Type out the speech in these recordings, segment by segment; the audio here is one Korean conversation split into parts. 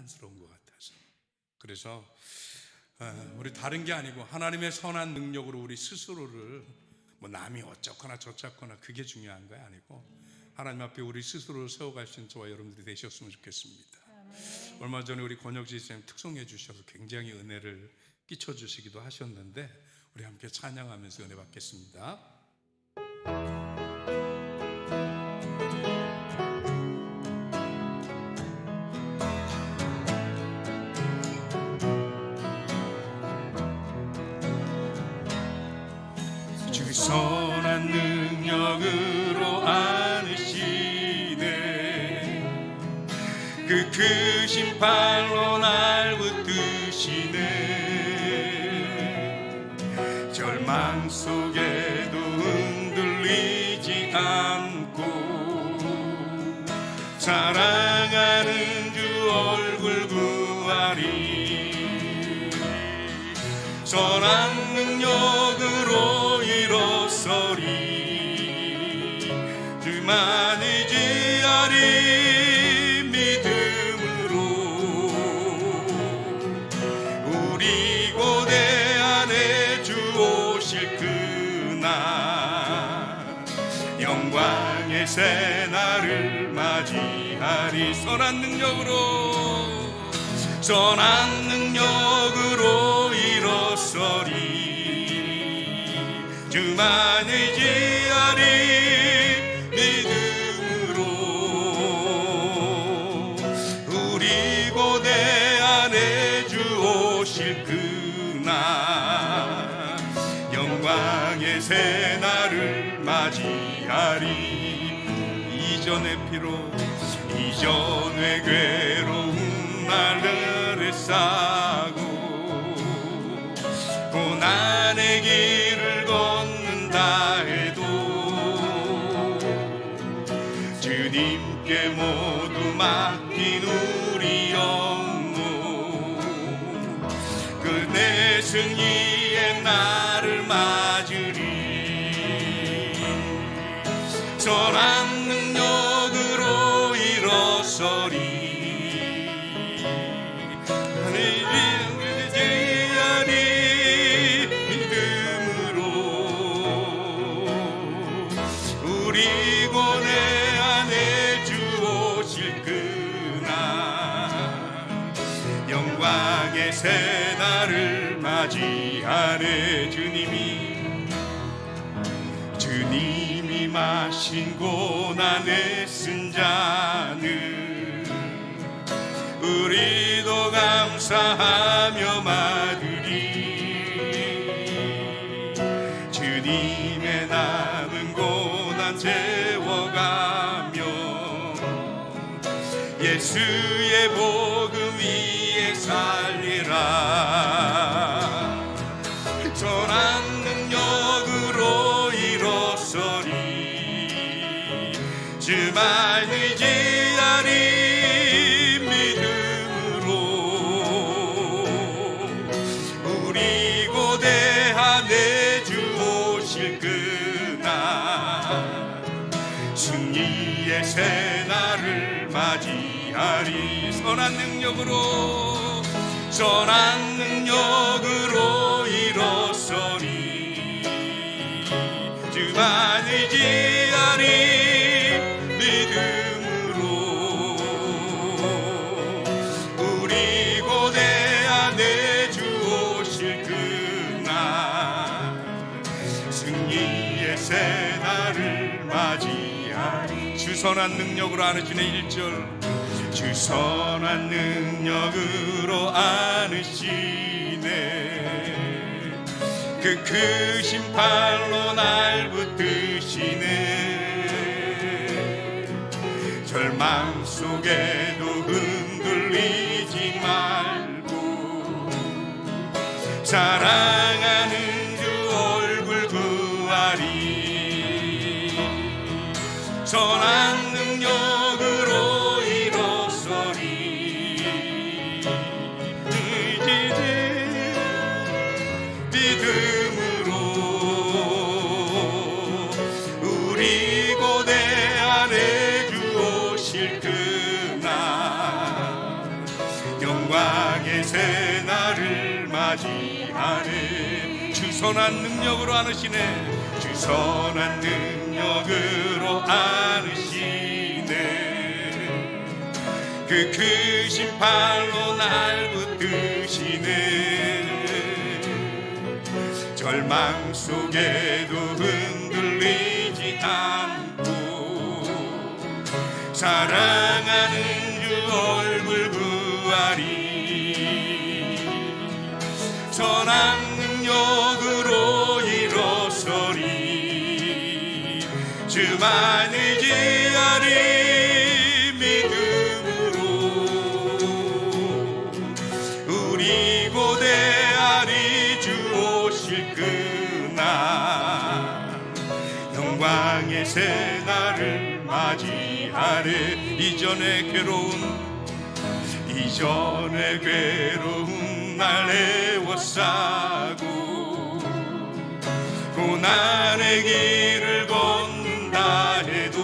혼란스러운 것 같아서. 그래서 우리 다른 게 아니고 하나님의 선한 능력으로 우리 스스로를 뭐 남이 어쩌거나 저쩌거나 그게 중요한 거 아니고 하나님 앞에 우리 스스로를 세워갈 수 있는 저와 여러분들이 되셨으면 좋겠습니다. 얼마 전에 우리 권혁지 선생님 특송해 주셔서 굉장히 은혜를 끼쳐주시기도 하셨는데 우리 함께 찬양하면서 은혜 받겠습니다. 주 선한 능력으로 안으시네 그 크신 팔로 날 붙드시네 절망 속에도 흔들리지 않고 사랑하는 주 얼굴 구하리 선한 능력으로 일어서리 주만 의지하리 믿음으로 우리 고대 안에 주 오실 그날 영광의 새날을 맞이하리 선한 능력으로 일어서리 주만 의지하리 믿음으로 우리 고대 안에 주 오실 그날 영광의 새날을 맞이하리 이전의 피로 이전의 괴로운 날들을 싸고 고난의 길을 걷는다 해도 주님께 모두 맡긴 우리 영혼 그 내 승리의 날을 맞으리 선한 능력으로 일어서리 우리 고대 안에 주 오실 그날 영광의 새날을 맞이하네 주님이 마신 고난의 쓴 잔을 우리도 감사하며 받으리 주님의 남은 고난 채워가며 예수의 복음 위에 살리라 선한 능력으로 일어서리 주만 의지하리 믿음으로 우리 고대 안에 주 오실 그날 승리의 새날을 맞이하리 선한 능력으로 일어서리 주만 의지하리 믿음으로 우리 고대 안에 주 오실 그날 승리의 새날을 맞이하리 주 선한 능력으로 안으시네 1절 주 선한 능력으로 안으시네 그 크신 팔로 날 붙드시네 절망 속에도 흔들리지 말고 사랑하는 주 얼굴 구하리 선한 능력으로 믿음으로 우리 고대 안에 주 오실 그날 영광의 새날을 맞이하네. 주 선한 능력으로 안으시네. 주 선한 능력으로 안으시네. 그 크신 팔로 날 붙드시네. 절망 속에도 흔들리지 않고 사랑하는 주 얼굴 구하리. 선한 능력으로 일어서리. 주만 의지하리. 믿음으로 우리 고대하리. 주 오실 그날 영광의 새날을 맞이하리. 이전의 괴로운 날 애워싸고 고난의 길을 걷는다 해도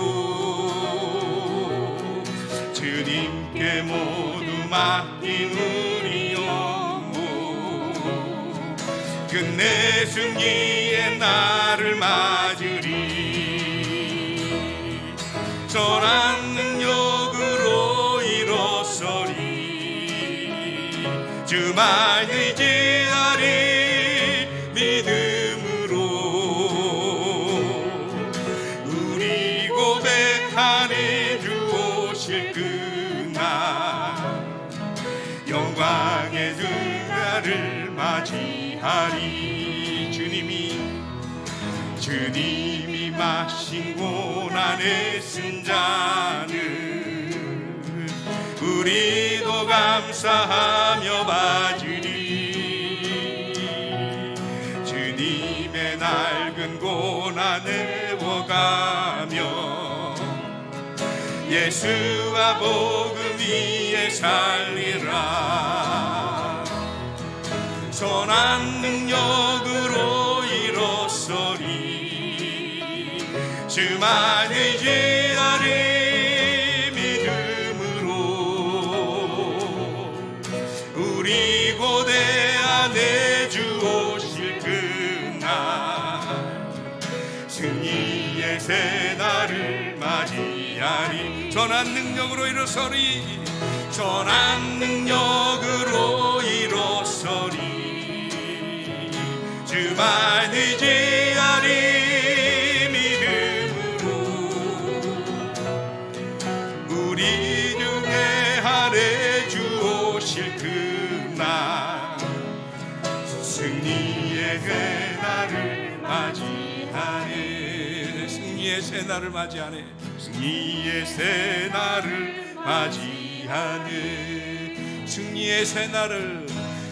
주님께 모두 맡긴 우리 영혼 끝내 승리의 날을 맞으리. 선한 능력으로 일어서리. 주만 의지하리. 믿음으로 우리 고백하리. 주 오실 그날 영광의 그날을 맞이하리. 주님이 마신 고난의 쓴 잔을 우리도 감사하며 받으리. 주님의 낡은 고난 애워가며 예수와 복음 위에 살리라. 선한 능력으로 일어서리. 주만 의지하리. 우리 고대하네. 주 오실 그날 승리의 새날을 맞이하리. 선한 능력으로 일어서리. 선한 능력으로 일어서리. 주만 의지하리. 믿음으로 우리 중에 하래. 주 오실 그날 승리의 그날을 맞이하네. 승리의 새날을 맞이하네. 승리의 새날을 맞이하네.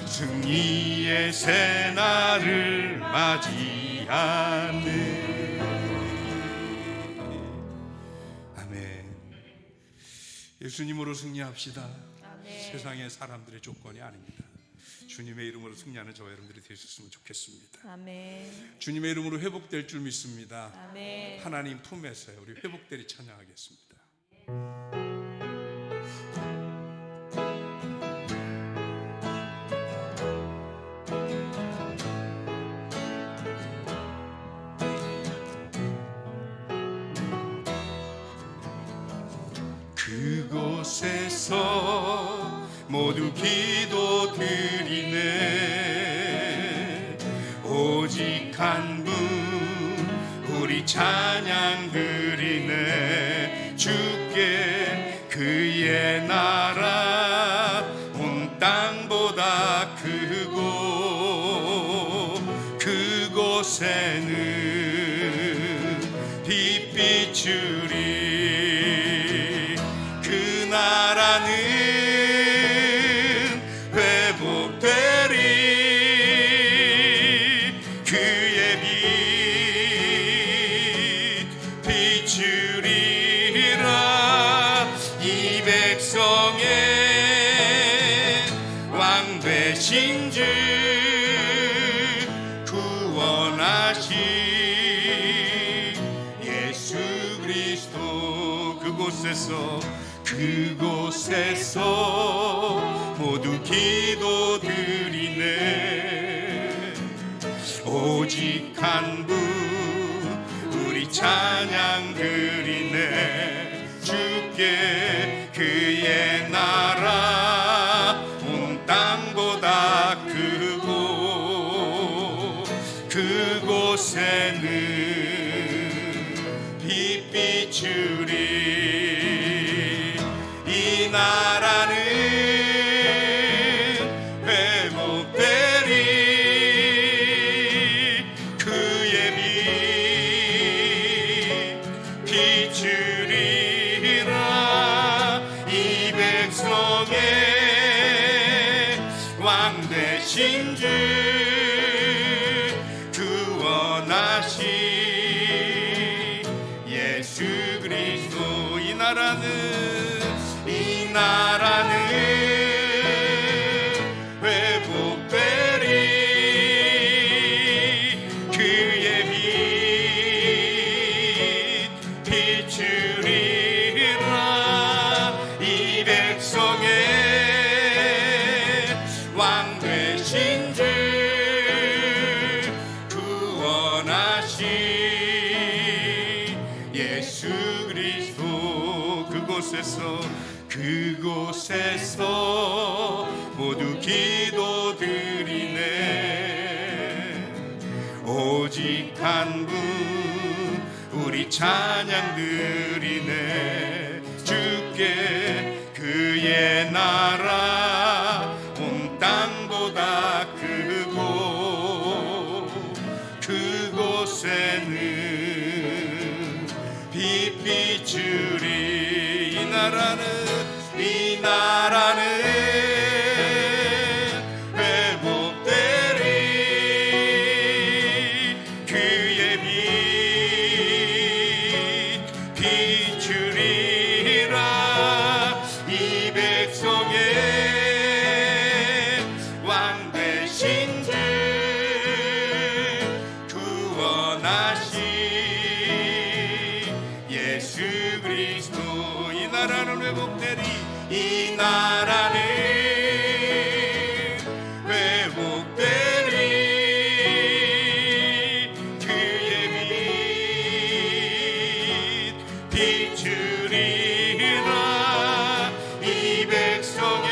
승리의 새날을 맞이하네. 아멘. 예수님으로 승리합시다. 세상의 사람들의 조건이 아닙니다. 주님의 이름으로 승리하는 저와 여러분들이 되셨으면 좋겠습니다. 아멘. 주님의 이름으로 회복될 줄 믿습니다. 아멘. 하나님 품에서요. 우리 회복되리 찬양하겠습니다. 그곳에서 모두 기도드리네. 오직 한 분 우리 찬양 드리네. 주께 그의 나라 온 땅보다 크고 그곳에는 빛 비추리. 그 나라는 회복되리. 그의 빛 비추리라. 이 백성의 왕 되신 주 구원하신 예수 그리스도. 그곳에서 모두 기도드리네. 오직 한 분 우리 찬양 드리네. 주께 그의 나라 온 땅보다 크고 그곳에는 빛 비추리. 이 나라는 회복되리. 그의 빛 비추리라. 이 백성의 왕 되신 주 구원하신 예수 그리스도. 이 나라는 회복되리. 그의 빛 비추리라. 이 백성의 왕 되신 주 구원하신 예수 그리스도. 그곳에서 모두 기도드리네. 오직 한 분 우리 찬양 드리네. 주께 그의 나라 온 땅보다 크고 그곳에는 빛 비추리. 이 나라는 회복되리. 그의 빛 비추리라. 이 백성의 왕 되신 주 구원하신 예수 그리스도. 이 나라는 회복되리. 이 나라는 회복되리. 그의 빛 비추리라. 이 백성의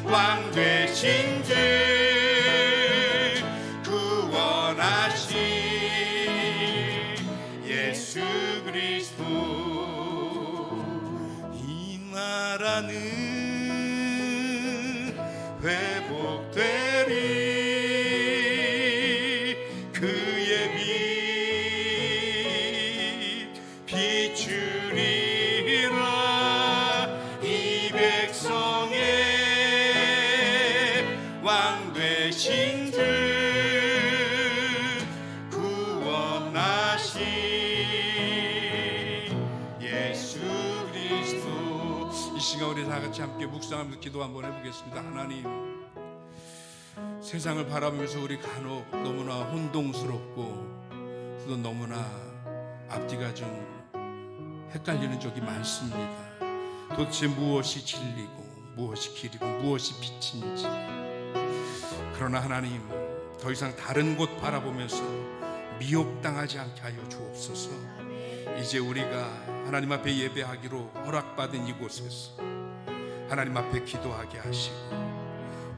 왕 되신 주 구원하신 예수 그리스도. 이 나라는 회복되리. 그의 빛 비추리라. 이 백성의 왕 되신 주 구원하신 예수 그리스도. 이 시간 우리 다 같이 함께 묵상하면서 기도 한번 해보겠습니다. 하나님, 세상을 바라보면서 우리 간혹 너무나 혼동스럽고 또 너무나 앞뒤가 좀 헷갈리는 적이 많습니다. 도대체 무엇이 진리고 무엇이 길이고 무엇이 빛인지. 그러나 하나님, 더 이상 다른 곳 바라보면서 미혹당하지 않게 하여 주옵소서. 이제 우리가 하나님 앞에 예배하기로 허락받은 이곳에서 하나님 앞에 기도하게 하시고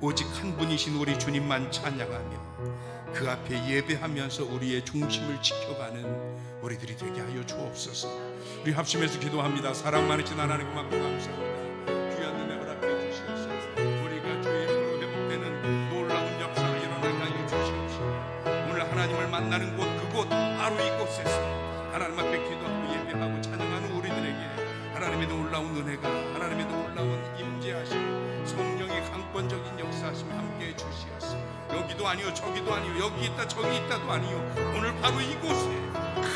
오직 한 분이신 우리 주님만 찬양하며 그 앞에 예배하면서 우리의 중심을 지켜가는 우리들이 되게 하여 주옵소서. 우리 합심해서 기도합니다. 사랑 많으신 하나님 고맙고 감사합니다. 귀한 은혜 허락해 주시옵소서. 우리가 주의 이름으로 회복되는 놀라운 역사가 일어나게 하여 주시옵소서. 오늘 하나님을 만나는 곳, 그곳 바로 이곳에서 하나님 앞에 기도하고 예배하고 찬양하는 우리들에게 하나님의 놀라운 은혜가, 하나님의 놀라운 임재하심, 성령의 강권적인 역사하심 함께해 주시옵소서. 여기도 아니요 저기도 아니요 여기 있다 저기 있다도 아니요 오늘 바로 이곳에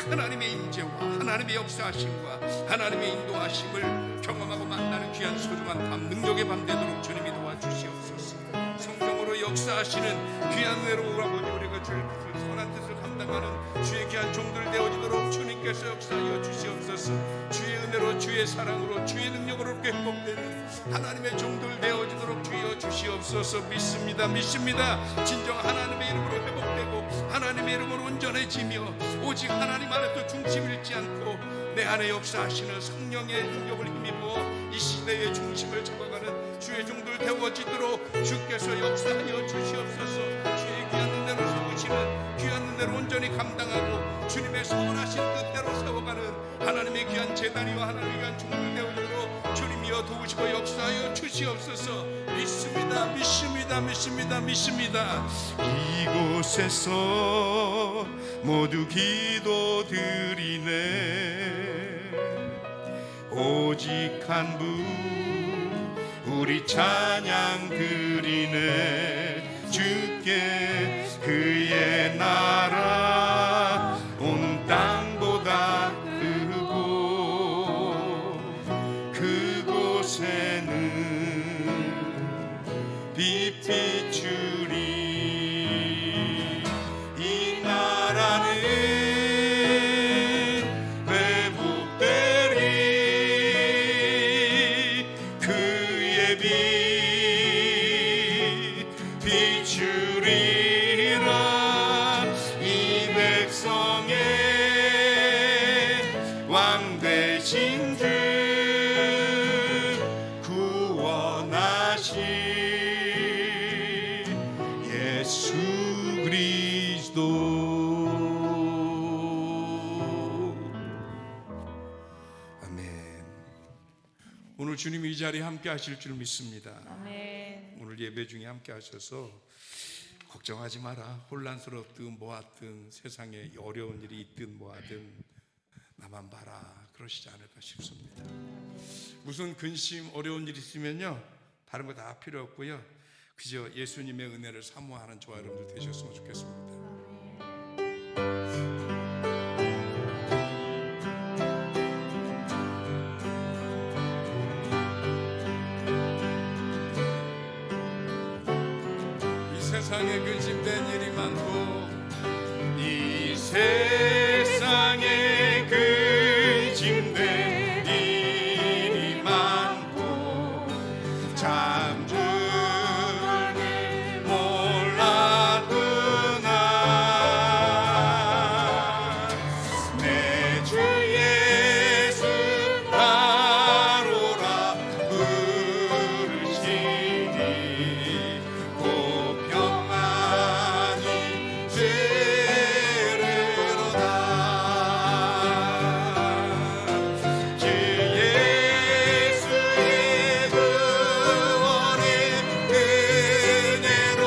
하나님의 임재와 하나님의 역사하심과 하나님의 인도하심을 경험하고 만나는 귀한 소중한 밤, 능력의 밤 되도록 주님이 도와주시옵소서. 성령으로 역사하시는 귀한 은혜로 아버지, 우리가 주의 선한 뜻을 감당하는 주의 귀한 종들 되어지도록 주님께서 역사하여 주시옵소서. 주의 은혜로 주의 사랑으로 주의 능력으로 회복되는 하나님의 종들 되어지도록 주여 주시옵소서. 믿습니다. 진정 하나님의 이름으로 회복되고 하나님의 이름으로 온전해지며 오직 하나님 안에서 중심 잃지 않고 내 안에 역사하시는 성령의 능력을 힘입어 이 시대의 중심을 잡아가는 주의 종들 되어지도록 주께서 역사하여 주시옵소서. 주의 귀한 은혜로 세우시는 귀한 은혜로 온전히 감당하고 주님의 선하신 뜻대로 세워가는 하나님의 귀한 제단이와 하나님의 귀한 종들 되어지도록 주님이여 도우시고 역사하여 주시옵소서. 믿습니다. 이곳에서 모두 기도드리네. 오직 한 분 우리 찬양 드리네. 주께 그의 나라 온 땅보다 크고 그곳에는 빛 비추리. 이 나라는 회복되리. 그의 빛 비추리라. 이 백성의 왕 되신 주 구원하신 예수 그리스도. 아멘. 오늘 주님이 이 자리에 함께 하실 줄 믿습니다. 아멘. 오늘 예배 중에 함께 하셔서 걱정하지 마라. 혼란스럽든 뭐하든 세상에 어려운 일이 있든 뭐하든 나만 봐라. 그러시지 않을까 싶습니다. 무슨 근심 어려운 일 있으면요 다른 거 다 필요 없고요 그저 예수님의 은혜를 사모하는 저와 여러분들 되셨으면 좋겠습니다. 이 세상에 근심된 일이 많고 이 세상에 근심된 일이 많고 참 줄을 몰랐구나. 내 주 예수 나로라 부르시니 곧 평안히 들으로다. 주 예수의 구원의 은혜로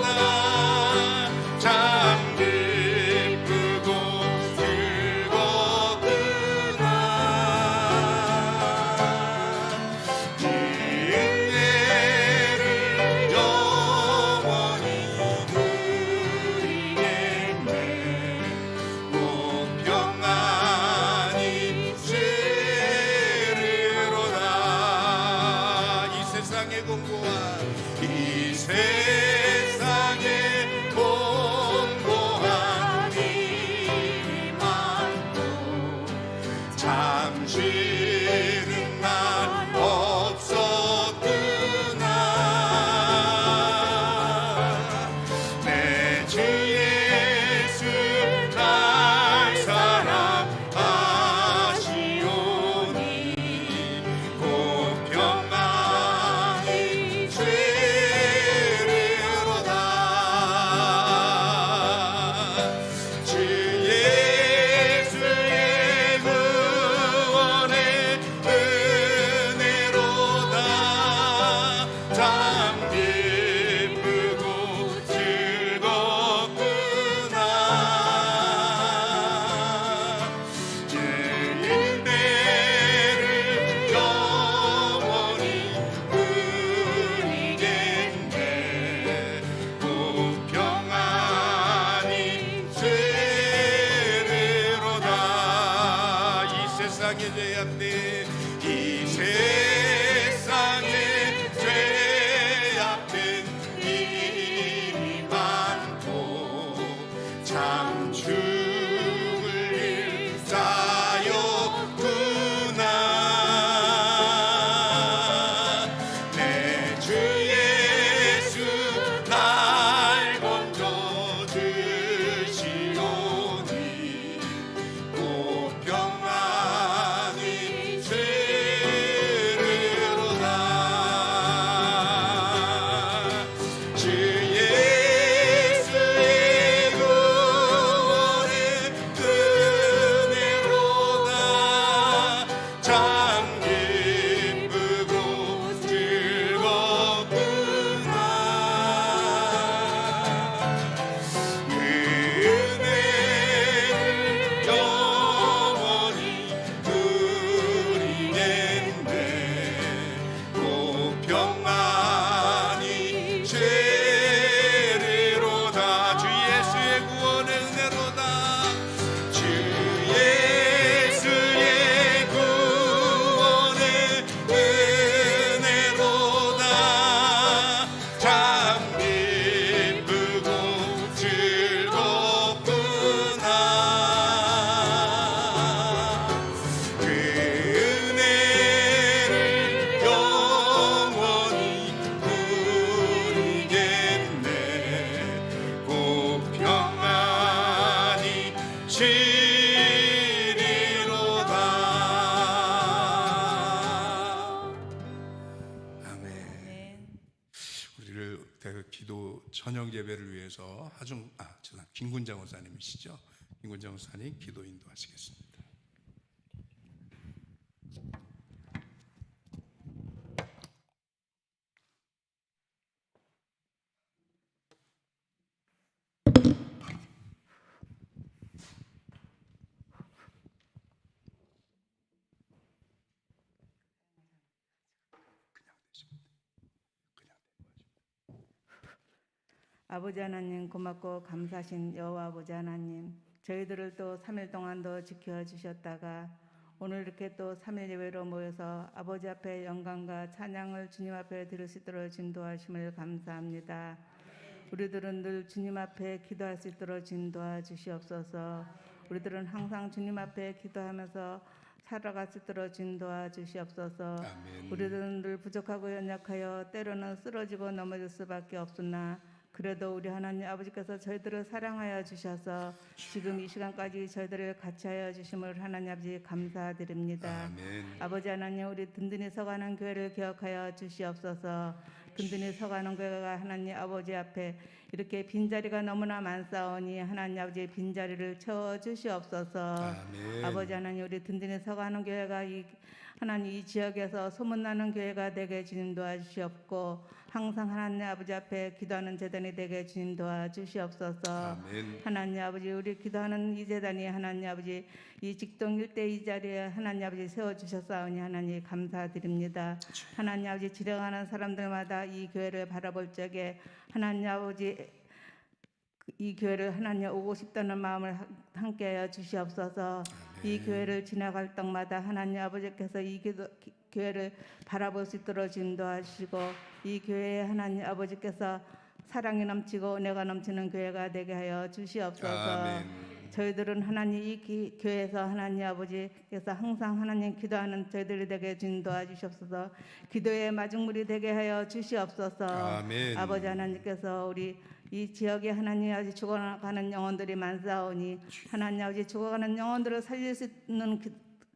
나 참 기쁘고 즐겁구나. 그 은혜를 영원히 누리겠네. 곧 평안히 들으로다. 이 세상의 공고한 이 세상에 공고한 일이 많고 잠시는 날 없었구나. 내 주 예수 날 사랑하시오니 곧 평안히 들으로다. 우리를 기도 저녁 예배를 위해서 김군장 원사님이시죠? 김군장 원사님 기도 인도하시겠습니다. 아버지 하나님, 고맙고 감사하신 여호와 아버지 하나님, 저희들을 또 3일 동안도 지켜주셨다가 오늘 이렇게 또 3일 예배로 모여서 아버지 앞에 영광과 찬양을 주님 앞에 드릴 수 있도록 진도하심을 감사합니다. 우리들은 늘 주님 앞에 기도할 수 있도록 진도하 주시옵소서. 우리들은 항상 주님 앞에 기도하면서 살아갈 수 있도록 진도하 주시옵소서. 아멘. 우리들은 늘 부족하고 연약하여 때로는 쓰러지고 넘어질 수밖에 없으나 그래도 우리 하나님 아버지께서 저희들을 사랑하여 주셔서 지금 이 시간까지 저희들을 같이하여 주심을 하나님 아버지 감사드립니다. 아멘. 아버지 하나님, 우리 든든히 서가는 교회를 기억하여 주시옵소서. 든든히 서가는 교회가 하나님 아버지 앞에 이렇게 빈자리가 너무나 많사오니 하나님 아버지 빈자리를 채워주시옵소서. 아멘. 아버지 하나님, 우리 든든히 서가는 교회가 하나님 이 지역에서 소문나는 교회가 되게 주님 도와주시옵고 항상 하나님 아버지 앞에 기도하는 제단이 되게 주님 도와주시옵소서. 아멘. 하나님 아버지, 우리 기도하는 이 제단이 하나님 아버지 이 직동 일대 이 자리에 하나님 아버지 세워주셨사오니 하나님 감사드립니다. 하나님 아버지, 지령하는 사람들마다 이 교회를 바라볼 적에 하나님 아버지 이 교회를 하나님 오고 싶다는 마음을 함께하여 주시옵소서. 이 교회를 지나갈 때마다 하나님 아버지께서 이 교회를 바라볼 수 있도록 인도하시고 이 교회에 하나님 아버지께서 사랑이 넘치고 은혜가 넘치는 교회가 되게 하여 주시옵소서. 아멘. 저희들은 하나님 이 교회에서 하나님 아버지께서 항상 하나님 기도하는 저희들이 되게 인도해 주시옵소서. 기도의 마중물이 되게 하여 주시옵소서. 아멘. 아버지 하나님께서 우리 이 지역에 하나님 아버지 죽어가는 영혼들이 많사오니 하나님 아버지 죽어가는 영혼들을 살릴 수 있는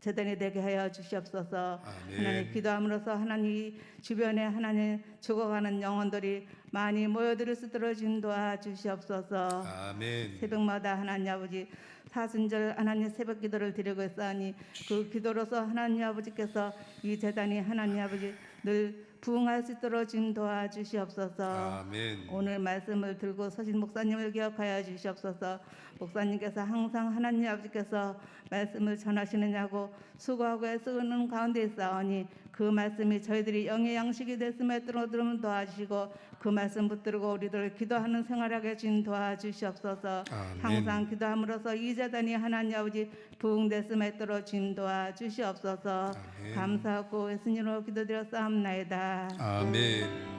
제단이 되게 하여 주시옵소서. 아멘. 하나님 기도함으로써 하나님 주변에 하나님 죽어가는 영혼들이 많이 모여들 수 있도록 인도하 주시옵소서. 아멘. 새벽마다 하나님 아버지 사순절 하나님 새벽 기도를 드리고 있사오니 그 기도로서 하나님 아버지께서 이 제단이 하나님 아버지 늘 부응할 수 있도록 인도하 주시옵소서. 아멘. 오늘 말씀을 들고 서신 목사님을 기억하여 주시옵소서. 목사님께서 항상 하나님 아버지께서 말씀을 전하시느냐고 수고하고 애쓰는 가운데 있사오니 그 말씀이 저희들이 영의 양식이 됐음에 들어들으면 도와주시고 그 말씀 붙들고 우리들 기도하는 생활하게 주님 도와주시옵소서. 아멘. 항상 기도함으로써 이 재단이 하나님 아버지 부흥됐음에 들어 주님 도와주시옵소서. 아멘. 감사하고 예수님으로 기도드렸사옵나이다. 아멘. 아멘.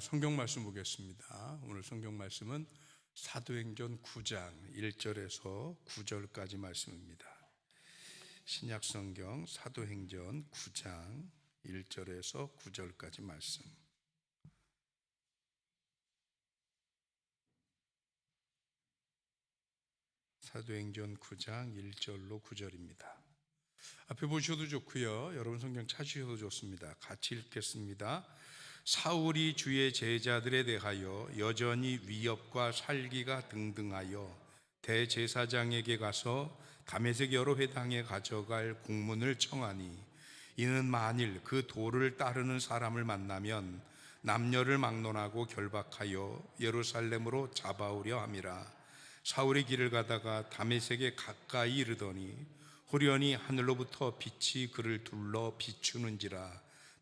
성경 말씀 보겠습니다. 오늘 성경 말씀은 사도행전 9장 1절에서 9절까지 말씀입니다. 신약 성경 사도행전 9장 1절에서 9절까지 말씀. 사도행전 9장 1절로 9절입니다. 앞에 보셔도 좋고요. 여러분 성경 찾으셔도 좋습니다. 같이 읽겠습니다. 사울이 주의 제자들에 대하여 여전히 위협과 살기가 등등하여 대제사장에게 가서 다메섹 여러 회당에 가져갈 공문을 청하니 이는 만일 그 도를 따르는 사람을 만나면 남녀를 막론하고 결박하여 예루살렘으로 잡아오려 함이라. 사울이 길을 가다가 다메섹에 가까이 이르더니 호련히 하늘로부터 빛이 그를 둘러 비추는지라.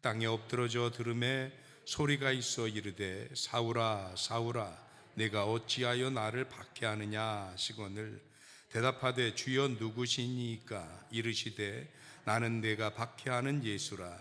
땅에 엎드러져 들음에 소리가 있어 이르되 사울아 사울아 내가 어찌하여 나를 박해하느냐 하시거늘 대답하되 주여 누구시니까? 이르시되 나는 내가 박해하는 예수라.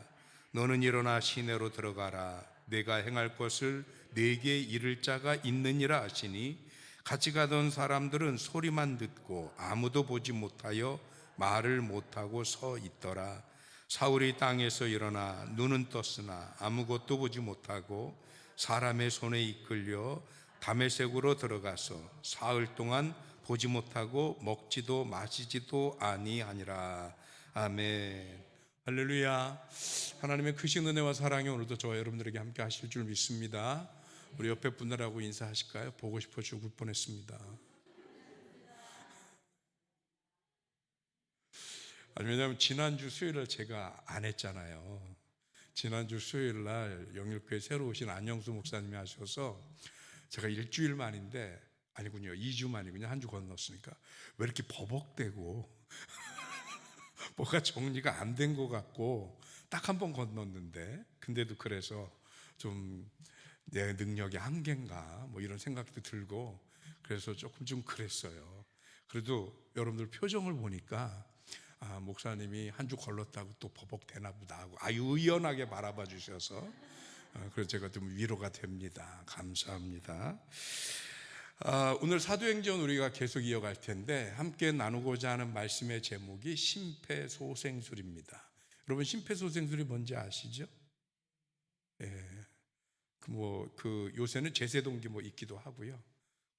너는 일어나 시내로 들어가라. 내가 행할 것을 내게 이를 자가 있느니라 하시니 같이 가던 사람들은 소리만 듣고 아무도 보지 못하여 말을 못하고 서 있더라. 사울이 땅에서 일어나 눈은 떴으나 아무것도 보지 못하고 사람의 손에 이끌려 다메섹으로 들어가서 사흘 동안 보지 못하고 먹지도 마시지도 아니하니라. 아멘. 할렐루야. 하나님의 크신 은혜와 사랑이 오늘도 저와 여러분들에게 함께 하실 줄 믿습니다. 우리 옆에 분들하고 인사하실까요? 보고 싶어 죽을 뻔했습니다. 아니, 왜냐하면 지난주 수요일날 제가 안 했잖아요. 지난주 수요일날 영일교회 새로 오신 안영수 목사님이 하셔서 제가 일주일 만인데, 아니군요, 2주 만이군요. 한 주 건넜으니까 왜 이렇게 버벅대고 뭐가 정리가 안 된 것 같고 딱 한 번 건넜는데, 근데도 그래서 좀 내 능력의 한계인가 뭐 이런 생각도 들고 그래서 조금 좀 그랬어요. 그래도 여러분들 표정을 보니까 목사님이 한 주 걸렀다고 또 버벅대나 보다 하고 아유 의연하게 바라봐 주셔서 그래서 제가 좀 위로가 됩니다. 감사합니다. 오늘 사도행전 우리가 계속 이어갈 텐데 함께 나누고자 하는 말씀의 제목이 심폐소생술입니다. 여러분 심폐소생술이 뭔지 아시죠? 예. 요새는 제세동기 있기도 하고요.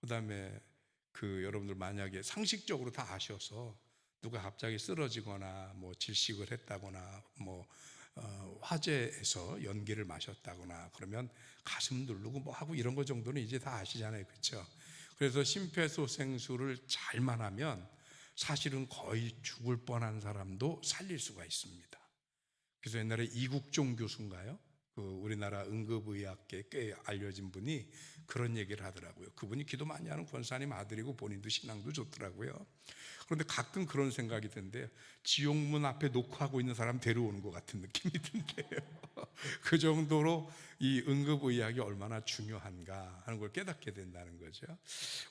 그다음에 여러분들 만약에 상식적으로 다 아셔서 누가 갑자기 쓰러지거나 질식을 했다거나 화재에서 연기를 마셨다거나 그러면 가슴 누르고 하고 이런 거 정도는 이제 다 아시잖아요, 그렇죠? 그래서 심폐소생술을 잘만 하면 사실은 거의 죽을 뻔한 사람도 살릴 수가 있습니다. 그래서 옛날에 이국종 교수인가요? 우리나라 응급의학계 꽤 알려진 분이 그런 얘기를 하더라고요. 그분이 기도 많이 하는 권사님 아들이고 본인도 신앙도 좋더라고요. 그런데 가끔 그런 생각이 드는데 지옥문 앞에 녹화하고 있는 사람 데려오는 것 같은 느낌이 든대요. 그 정도로 이 응급의학이 얼마나 중요한가 하는 걸 깨닫게 된다는 거죠.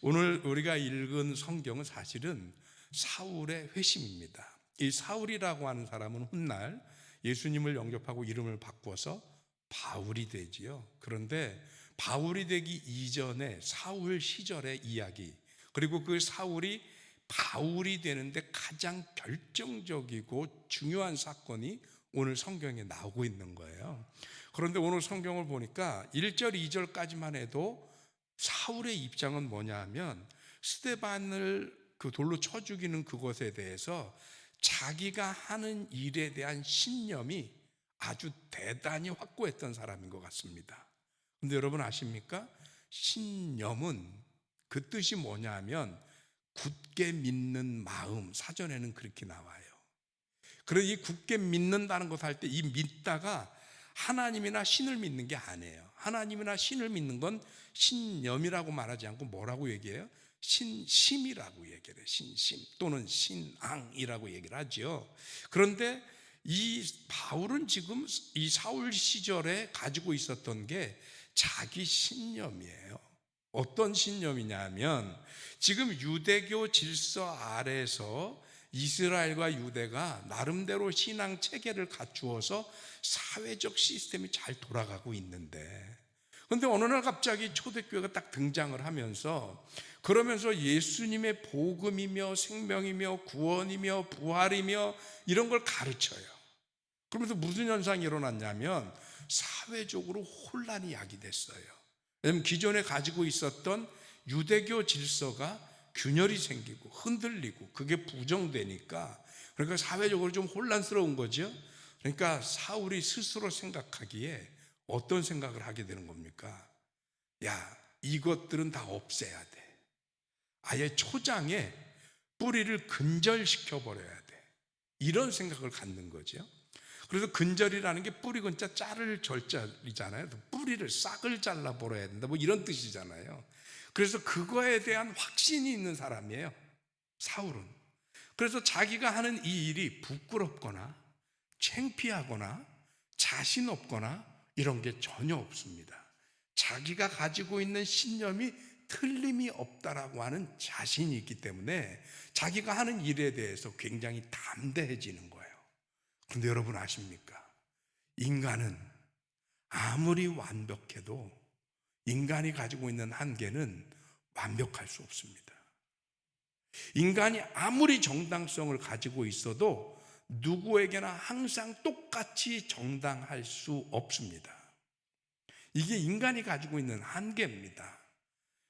오늘 우리가 읽은 성경은 사실은 사울의 회심입니다. 이 사울이라고 하는 사람은 훗날 예수님을 영접하고 이름을 바꿔서 바울이 되지요. 그런데 바울이 되기 이전에 사울 시절의 이야기, 그리고 그 사울이 바울이 되는데 가장 결정적이고 중요한 사건이 오늘 성경에 나오고 있는 거예요. 그런데 오늘 성경을 보니까 1절, 2절까지만 해도 사울의 입장은 뭐냐 하면 스데반을 돌로 쳐 죽이는 그것에 대해서 자기가 하는 일에 대한 신념이 아주 대단히 확고했던 사람인 것 같습니다. 근데 여러분 아십니까? 신념은 그 뜻이 뭐냐 하면 굳게 믿는 마음, 사전에는 그렇게 나와요. 그래서 이 굳게 믿는다는 것 할 때 이 믿다가 하나님이나 신을 믿는 게 아니에요. 하나님이나 신을 믿는 건 신념이라고 말하지 않고 뭐라고 얘기해요? 신심이라고 얘기를 해요. 신심 또는 신앙이라고 얘기를 하죠. 그런데 이 바울은 지금 이 사울 시절에 가지고 있었던 게 자기 신념이에요. 어떤 신념이냐면 지금 유대교 질서 아래에서 이스라엘과 유대가 나름대로 신앙 체계를 갖추어서 사회적 시스템이 잘 돌아가고 있는데, 그런데 어느 날 갑자기 초대교회가 딱 등장을 하면서 그러면서 예수님의 복음이며 생명이며 구원이며 부활이며 이런 걸 가르쳐요. 그러면서 무슨 현상이 일어났냐면 사회적으로 혼란이 야기됐어요. 왜냐하면 기존에 가지고 있었던 유대교 질서가 균열이 생기고 흔들리고 그게 부정되니까, 그러니까 사회적으로 좀 혼란스러운 거죠. 그러니까 사울이 스스로 생각하기에 어떤 생각을 하게 되는 겁니까? 야, 이것들은 다 없애야 돼. 아예 초장에 뿌리를 근절시켜 버려야 돼. 이런 생각을 갖는 거죠. 그래서 근절이라는 게 뿌리 근자 자를 절자이잖아요. 뿌리를 싹을 잘라 버려야 된다 이런 뜻이잖아요. 그래서 그거에 대한 확신이 있는 사람이에요, 사울은. 그래서 자기가 하는 이 일이 부끄럽거나 창피하거나 자신 없거나 이런 게 전혀 없습니다. 자기가 가지고 있는 신념이 틀림이 없다라고 하는 자신이 있기 때문에 자기가 하는 일에 대해서 굉장히 담대해지는 거예요. 그런데 여러분 아십니까? 인간은 아무리 완벽해도 인간이 가지고 있는 한계는 완벽할 수 없습니다. 인간이 아무리 정당성을 가지고 있어도 누구에게나 항상 똑같이 정당할 수 없습니다. 이게 인간이 가지고 있는 한계입니다.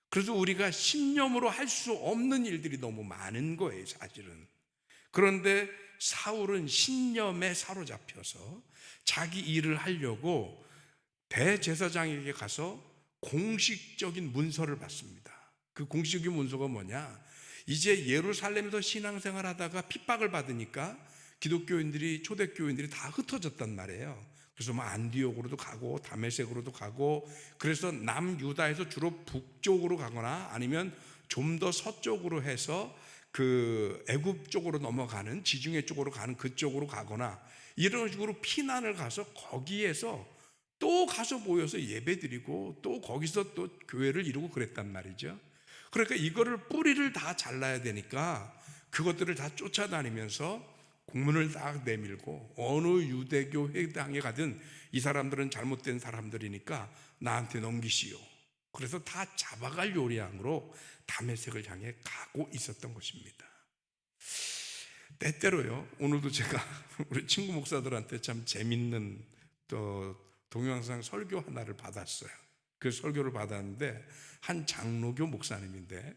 그래서 우리가 신념으로 할 수 없는 일들이 너무 많은 거예요, 사실은. 그런데 사울은 신념에 사로잡혀서 자기 일을 하려고 대제사장에게 가서 공식적인 문서를 받습니다. 그 공식적인 문서가 뭐냐? 이제 예루살렘에서 신앙생활 하다가 핍박을 받으니까 기독교인들이, 초대교인들이 다 흩어졌단 말이에요. 그래서 뭐 안디옥으로도 가고 다메섹으로도 가고, 그래서 남유다에서 주로 북쪽으로 가거나 아니면 좀 더 서쪽으로 해서 그 애굽 쪽으로 넘어가는, 지중해 쪽으로 가는 그쪽으로 가거나 이런 식으로 피난을 가서 거기에서 또 가서 모여서 예배드리고 또 거기서 또 교회를 이루고 그랬단 말이죠. 그러니까 이거를 뿌리를 다 잘라야 되니까 그것들을 다 쫓아다니면서 공문을 딱 내밀고, 어느 유대교 회당에 가든 이 사람들은 잘못된 사람들이니까 나한테 넘기시오. 그래서 다 잡아갈 요량으로 다메섹을 향해 가고 있었던 것입니다. 때때로요, 오늘도 제가 우리 친구 목사들한테 참 재밌는 또 동영상 설교 하나를 받았어요. 그 설교를 받았는데 한 장로교 목사님인데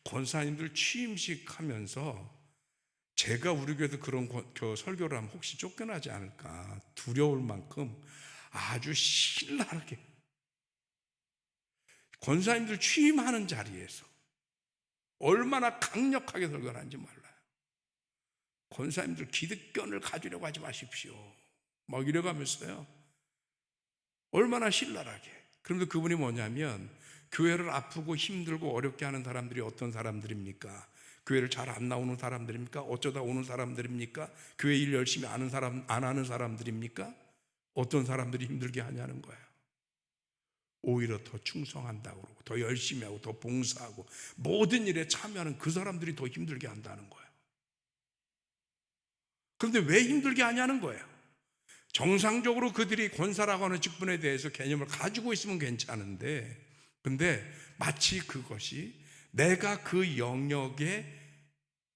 권사님들 취임식 하면서 제가 우리 교회도 그런 설교를 하면 혹시 쫓겨나지 않을까 두려울 만큼 아주 신랄하게 권사님들 취임하는 자리에서 얼마나 강력하게 설교를 하는지 몰라요. 권사님들 기득권을 가지려고 하지 마십시오, 막 이래가면서요, 얼마나 신랄하게. 그런데 그분이 뭐냐면, 교회를 아프고 힘들고 어렵게 하는 사람들이 어떤 사람들입니까? 교회를 잘 안 나오는 사람들입니까? 어쩌다 오는 사람들입니까? 교회 일 열심히 안 하는 사람들입니까? 어떤 사람들이 힘들게 하냐는 거예요. 오히려 더 충성한다고 그러고 더 열심히 하고 더 봉사하고 모든 일에 참여하는 그 사람들이 더 힘들게 한다는 거예요. 그런데 왜 힘들게 하냐는 거예요. 정상적으로 그들이 권사라고 하는 직분에 대해서 개념을 가지고 있으면 괜찮은데, 근데 마치 그것이 내가 그 영역에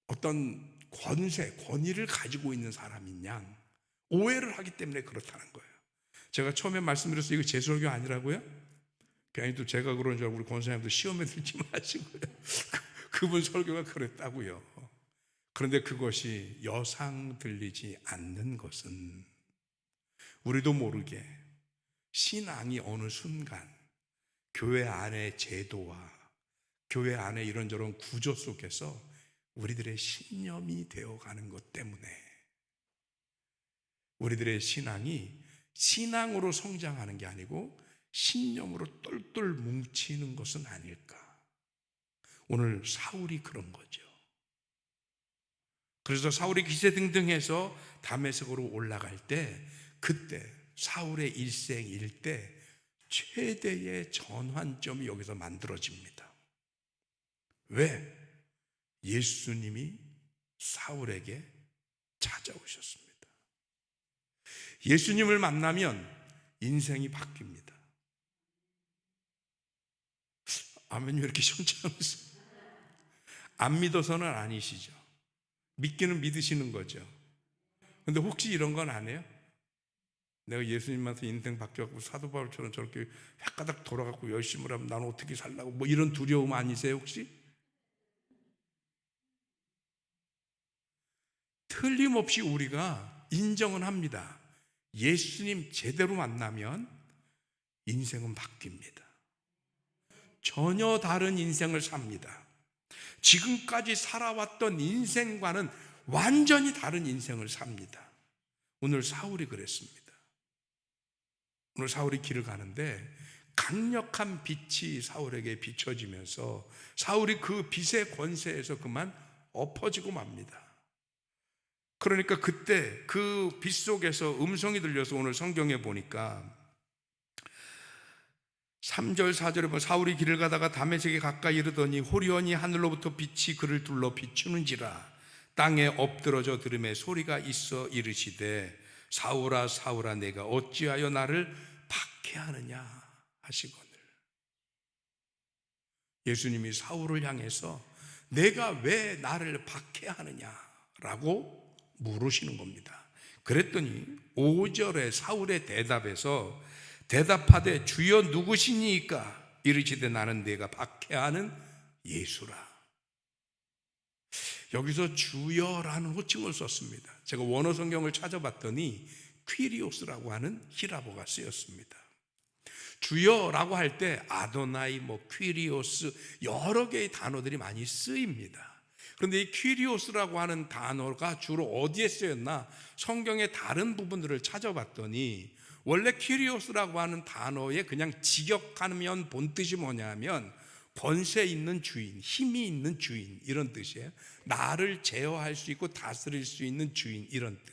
어떤 권세, 권위를 가지고 있는 사람인 양 오해를 하기 때문에 그렇다는 거예요. 제가 처음에 말씀드렸어요. 이거 제 설교 아니라고요? 괜히 또 제가 그런 줄 알고 우리 권사님도 시험에 들지 마시고요. 그분 설교가 그랬다고요. 그런데 그것이 여상 들리지 않는 것은 우리도 모르게 신앙이 어느 순간 교회 안의 제도와 교회 안의 이런저런 구조 속에서 우리들의 신념이 되어가는 것 때문에 우리들의 신앙이 신앙으로 성장하는 게 아니고 신념으로 똘똘 뭉치는 것은 아닐까. 오늘 사울이 그런 거죠. 그래서 사울이 기세등등해서 다메섹으로 올라갈 때, 그때 사울의 일생일대 최대의 전환점이 여기서 만들어집니다. 왜? 예수님이 사울에게 찾아오셨습니다. 예수님을 만나면 인생이 바뀝니다. 아멘. 왜 이렇게 시원찮으세요? 안 믿어서는 아니시죠? 믿기는 믿으시는 거죠. 근데 혹시 이런 건 안 해요? 내가 예수님한테 인생 바뀌어갖고 사도 바울처럼 저렇게 헷가닥 돌아가고 열심히 하면 나는 어떻게 살라고, 뭐 이런 두려움 아니세요 혹시? 틀림없이 우리가 인정은 합니다. 예수님 제대로 만나면 인생은 바뀝니다. 전혀 다른 인생을 삽니다. 지금까지 살아왔던 인생과는 완전히 다른 인생을 삽니다. 오늘 사울이 그랬습니다. 오늘 사울이 길을 가는데 강력한 빛이 사울에게 비춰지면서 사울이 그 빛의 권세에서 그만 엎어지고 맙니다. 그러니까 그때 그 빛 속에서 음성이 들려서 오늘 성경에 보니까 3절 4절에 보면 사울이 길을 가다가 다메섹에 가까이 이르더니 호련히 하늘로부터 빛이 그를 둘러 비추는지라 땅에 엎드러져 들음에 소리가 있어 이르시되 사울아 사울아 내가 어찌하여 나를 박해하느냐 하시거늘. 예수님이 사울을 향해서 내가 왜 나를 박해하느냐라고 물으시는 겁니다. 그랬더니 5절에 사울의 대답에서 대답하되 주여 누구시니까 이르시되 나는 내가 박해하는 예수라. 여기서 주여라는 호칭을 썼습니다. 제가 원어 성경을 찾아봤더니 퀴리오스라고 하는 히라보가 쓰였습니다. 주여라고 할 때 아도나이, 퀴리오스 여러 개의 단어들이 많이 쓰입니다. 그런데 이 퀴리오스라고 하는 단어가 주로 어디에 쓰였나 성경의 다른 부분들을 찾아봤더니 원래 퀴리오스라고 하는 단어의 그냥 직역하면 본뜻이 뭐냐면 권세 있는 주인, 힘이 있는 주인 이런 뜻이에요. 나를 제어할 수 있고 다스릴 수 있는 주인 이런 뜻.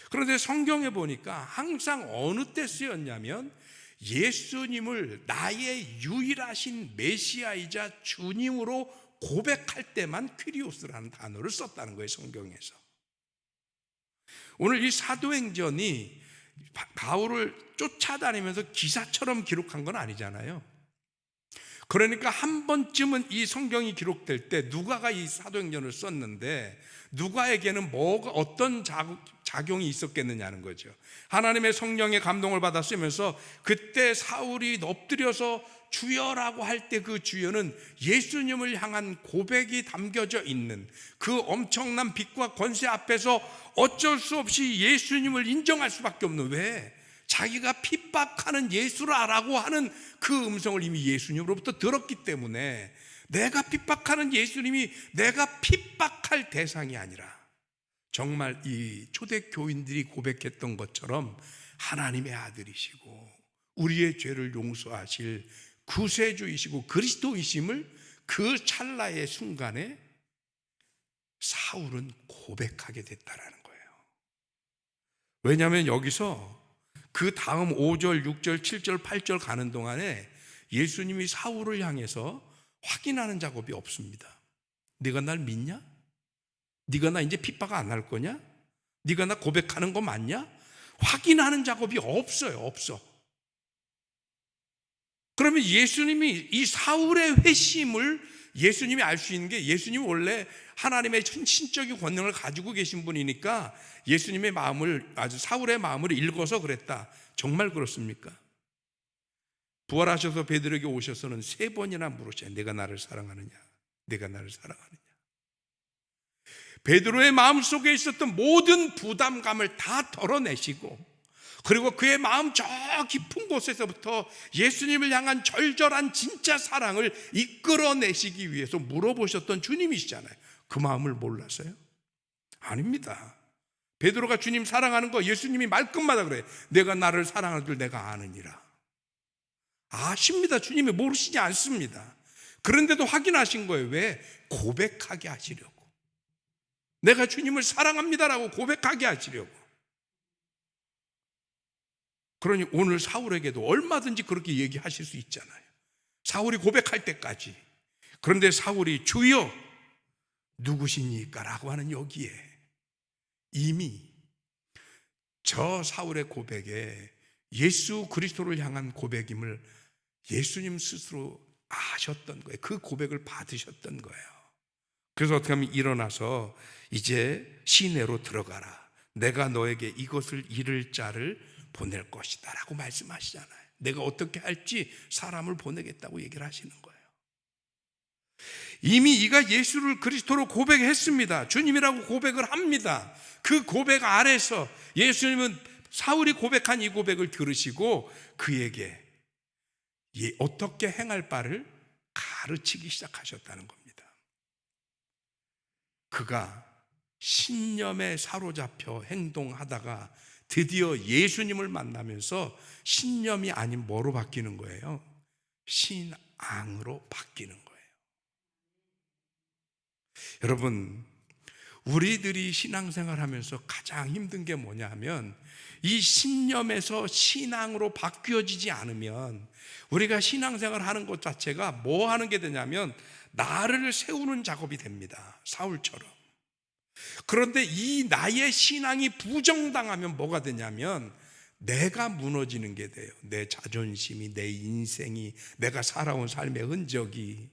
그런데 성경에 보니까 항상 어느 때 쓰였냐면 예수님을 나의 유일하신 메시아이자 주님으로 고백할 때만 퀴리오스라는 단어를 썼다는 거예요, 성경에서. 오늘 이 사도행전이 바울을 쫓아다니면서 기사처럼 기록한 건 아니잖아요. 그러니까 한 번쯤은 이 성경이 기록될 때 누가가 이 사도행전을 썼는데 누가에게는 뭐가 어떤 작용이 있었겠느냐는 거죠. 하나님의 성령의 감동을 받아 쓰면서 그때 사울이 엎드려서 주여라고 할 때 그 주여는 예수님을 향한 고백이 담겨져 있는 그 엄청난 빛과 권세 앞에서 어쩔 수 없이 예수님을 인정할 수밖에 없는, 왜? 자기가 핍박하는 예수라라고 하는 그 음성을 이미 예수님으로부터 들었기 때문에 내가 핍박하는 예수님이 내가 핍박할 대상이 아니라 정말 이 초대교인들이 고백했던 것처럼 하나님의 아들이시고 우리의 죄를 용서하실 구세주이시고 그리스도이심을 그 찰나의 순간에 사울은 고백하게 됐다라는 거예요. 왜냐하면 여기서 그 다음 5절, 6절, 7절, 8절 가는 동안에 예수님이 사울을 향해서 확인하는 작업이 없습니다. 네가 날 믿냐? 네가 나 이제 핍박 안 할 거냐? 네가 나 고백하는 거 맞냐? 확인하는 작업이 없어요. 없어. 그러면 예수님이 이 사울의 회심을 예수님이 알 수 있는 게, 예수님이 원래 하나님의 신적인 권능을 가지고 계신 분이니까 예수님의 마음을, 아주 사울의 마음을 읽어서 그랬다. 정말 그렇습니까? 부활하셔서 베드로에게 오셔서는 3번이나 물으셔요. 내가 나를 사랑하느냐? 내가 나를 사랑하느냐? 베드로의 마음속에 있었던 모든 부담감을 다 덜어내시고, 그리고 그의 마음 저 깊은 곳에서부터 예수님을 향한 절절한 진짜 사랑을 이끌어내시기 위해서 물어보셨던 주님이시잖아요. 그 마음을 몰라서요? 아닙니다. 베드로가 주님 사랑하는 거 예수님이 말끝마다 그래. 내가 나를 사랑하는 줄 내가 아느니라. 아십니다. 주님이 모르시지 않습니다. 그런데도 확인하신 거예요. 왜? 고백하게 하시려고. 내가 주님을 사랑합니다라고 고백하게 하시려고. 그러니 오늘 사울에게도 얼마든지 그렇게 얘기하실 수 있잖아요. 사울이 고백할 때까지. 그런데 사울이 주여 누구시니까? 라고 하는 여기에 이미 저 사울의 고백에 예수 그리스도를 향한 고백임을 예수님 스스로 아셨던 거예요. 그 고백을 받으셨던 거예요. 그래서 어떻게 하면 일어나서 이제 시내로 들어가라. 내가 너에게 이것을 이룰 자를 보낼 것이다 라고 말씀하시잖아요. 내가 어떻게 할지 사람을 보내겠다고 얘기를 하시는 거예요. 이미 이가 예수를 그리스도로 고백했습니다. 주님이라고 고백을 합니다. 그 고백 아래서 예수님은 사울이 고백한 이 고백을 들으시고 그에게 어떻게 행할 바를 가르치기 시작하셨다는 겁니다. 그가 신념에 사로잡혀 행동하다가 드디어 예수님을 만나면서 신념이 아닌 뭐로 바뀌는 거예요? 신앙으로 바뀌는 거예요. 여러분, 우리들이 신앙생활 하면서 가장 힘든 게 뭐냐 하면 이 신념에서 신앙으로 바뀌어지지 않으면 우리가 신앙생활 하는 것 자체가 뭐 하는 게 되냐면 나를 세우는 작업이 됩니다. 사울처럼. 그런데 이 나의 신앙이 부정당하면 뭐가 되냐면 내가 무너지는 게 돼요. 내 자존심이, 내 인생이, 내가 살아온 삶의 흔적이.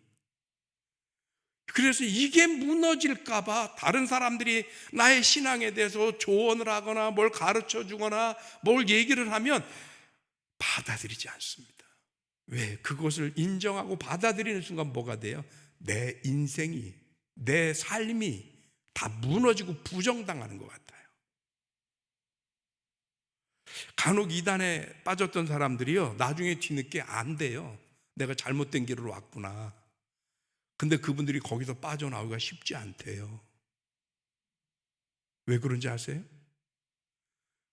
그래서 이게 무너질까봐 다른 사람들이 나의 신앙에 대해서 조언을 하거나 뭘 가르쳐 주거나 뭘 얘기를 하면 받아들이지 않습니다. 왜? 그것을 인정하고 받아들이는 순간 뭐가 돼요? 내 인생이, 내 삶이 다 무너지고 부정당하는 것 같아요. 간혹 이단에 빠졌던 사람들이요, 나중에 뒤늦게 안 돼요. 내가 잘못된 길로 왔구나. 근데 그분들이 거기서 빠져나오기가 쉽지 않대요. 왜 그런지 아세요?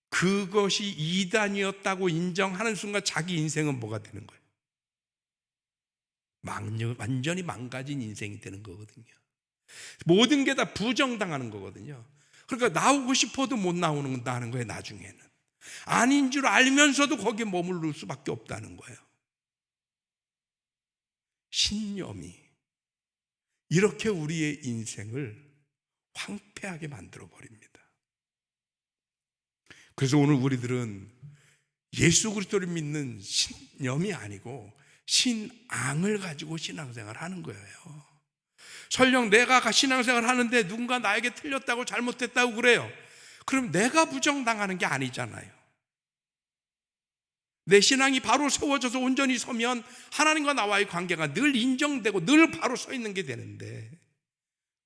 그것이 이단이었다고 인정하는 순간 자기 인생은 뭐가 되는 거예요? 완전히 망가진 인생이 되는 거거든요. 모든 게 다 부정당하는 거거든요. 그러니까 나오고 싶어도 못 나오는다는 거예요. 나중에는 아닌 줄 알면서도 거기에 머무를 수밖에 없다는 거예요. 신념이 이렇게 우리의 인생을 황폐하게 만들어 버립니다. 그래서 오늘 우리들은 예수 그리스도를 믿는 신념이 아니고 신앙을 가지고 신앙생활을 하는 거예요. 설령 내가 신앙생활을 하는데 누군가 나에게 틀렸다고 잘못했다고 그래요. 그럼 내가 부정당하는 게 아니잖아요. 내 신앙이 바로 세워져서 온전히 서면 하나님과 나와의 관계가 늘 인정되고 늘 바로 서 있는 게 되는데,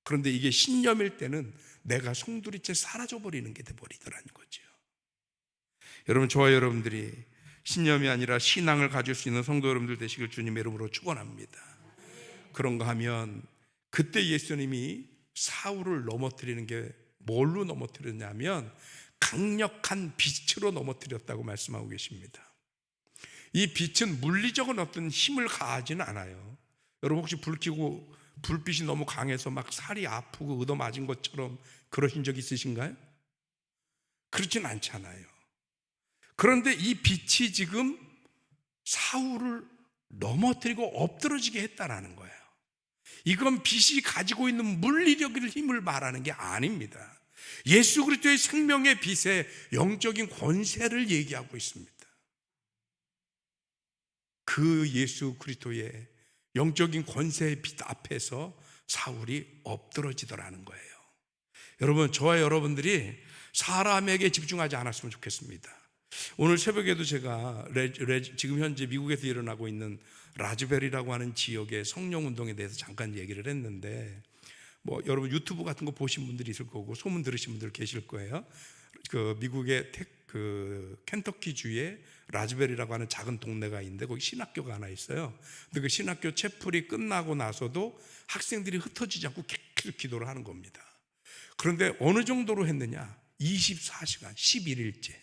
그런데 이게 신념일 때는 내가 송두리째 사라져버리는 게 돼버리더라는 거죠. 여러분, 저와 여러분들이 신념이 아니라 신앙을 가질 수 있는 성도 여러분들 되시길 주님의 이름으로 축원합니다. 그런가 하면 그때 예수님이 사울을 넘어뜨리는 게 뭘로 넘어뜨렸냐면 강력한 빛으로 넘어뜨렸다고 말씀하고 계십니다. 이 빛은 물리적인 어떤 힘을 가하지는 않아요. 여러분 혹시 불 켜고 불빛이 너무 강해서 막 살이 아프고 얻어맞은 것처럼 그러신 적 있으신가요? 그렇진 않잖아요. 그런데 이 빛이 지금 사울을 넘어뜨리고 엎드러지게 했다라는 거예요. 이건 빛이 가지고 있는 물리적인 힘을 말하는 게 아닙니다. 예수 그리스도의 생명의 빛의 영적인 권세를 얘기하고 있습니다. 그 예수 그리스도의 영적인 권세의 빛 앞에서 사울이 엎드러지더라는 거예요. 여러분, 저와 여러분들이 사람에게 집중하지 않았으면 좋겠습니다. 오늘 새벽에도 제가 지금 현재 미국에서 일어나고 있는 라즈베리라고 하는 지역의 성령운동에 대해서 잠깐 얘기를 했는데, 뭐 여러분 유튜브 같은 거 보신 분들이 있을 거고 소문 들으신 분들 계실 거예요. 그 미국의 켄터키 주에 라즈베리라고 하는 작은 동네가 있는데 거기 신학교가 하나 있어요. 근데 그 신학교 채플이 끝나고 나서도 학생들이 흩어지지 않고 계속 기도를 하는 겁니다. 그런데 어느 정도로 했느냐? 24시간 11일째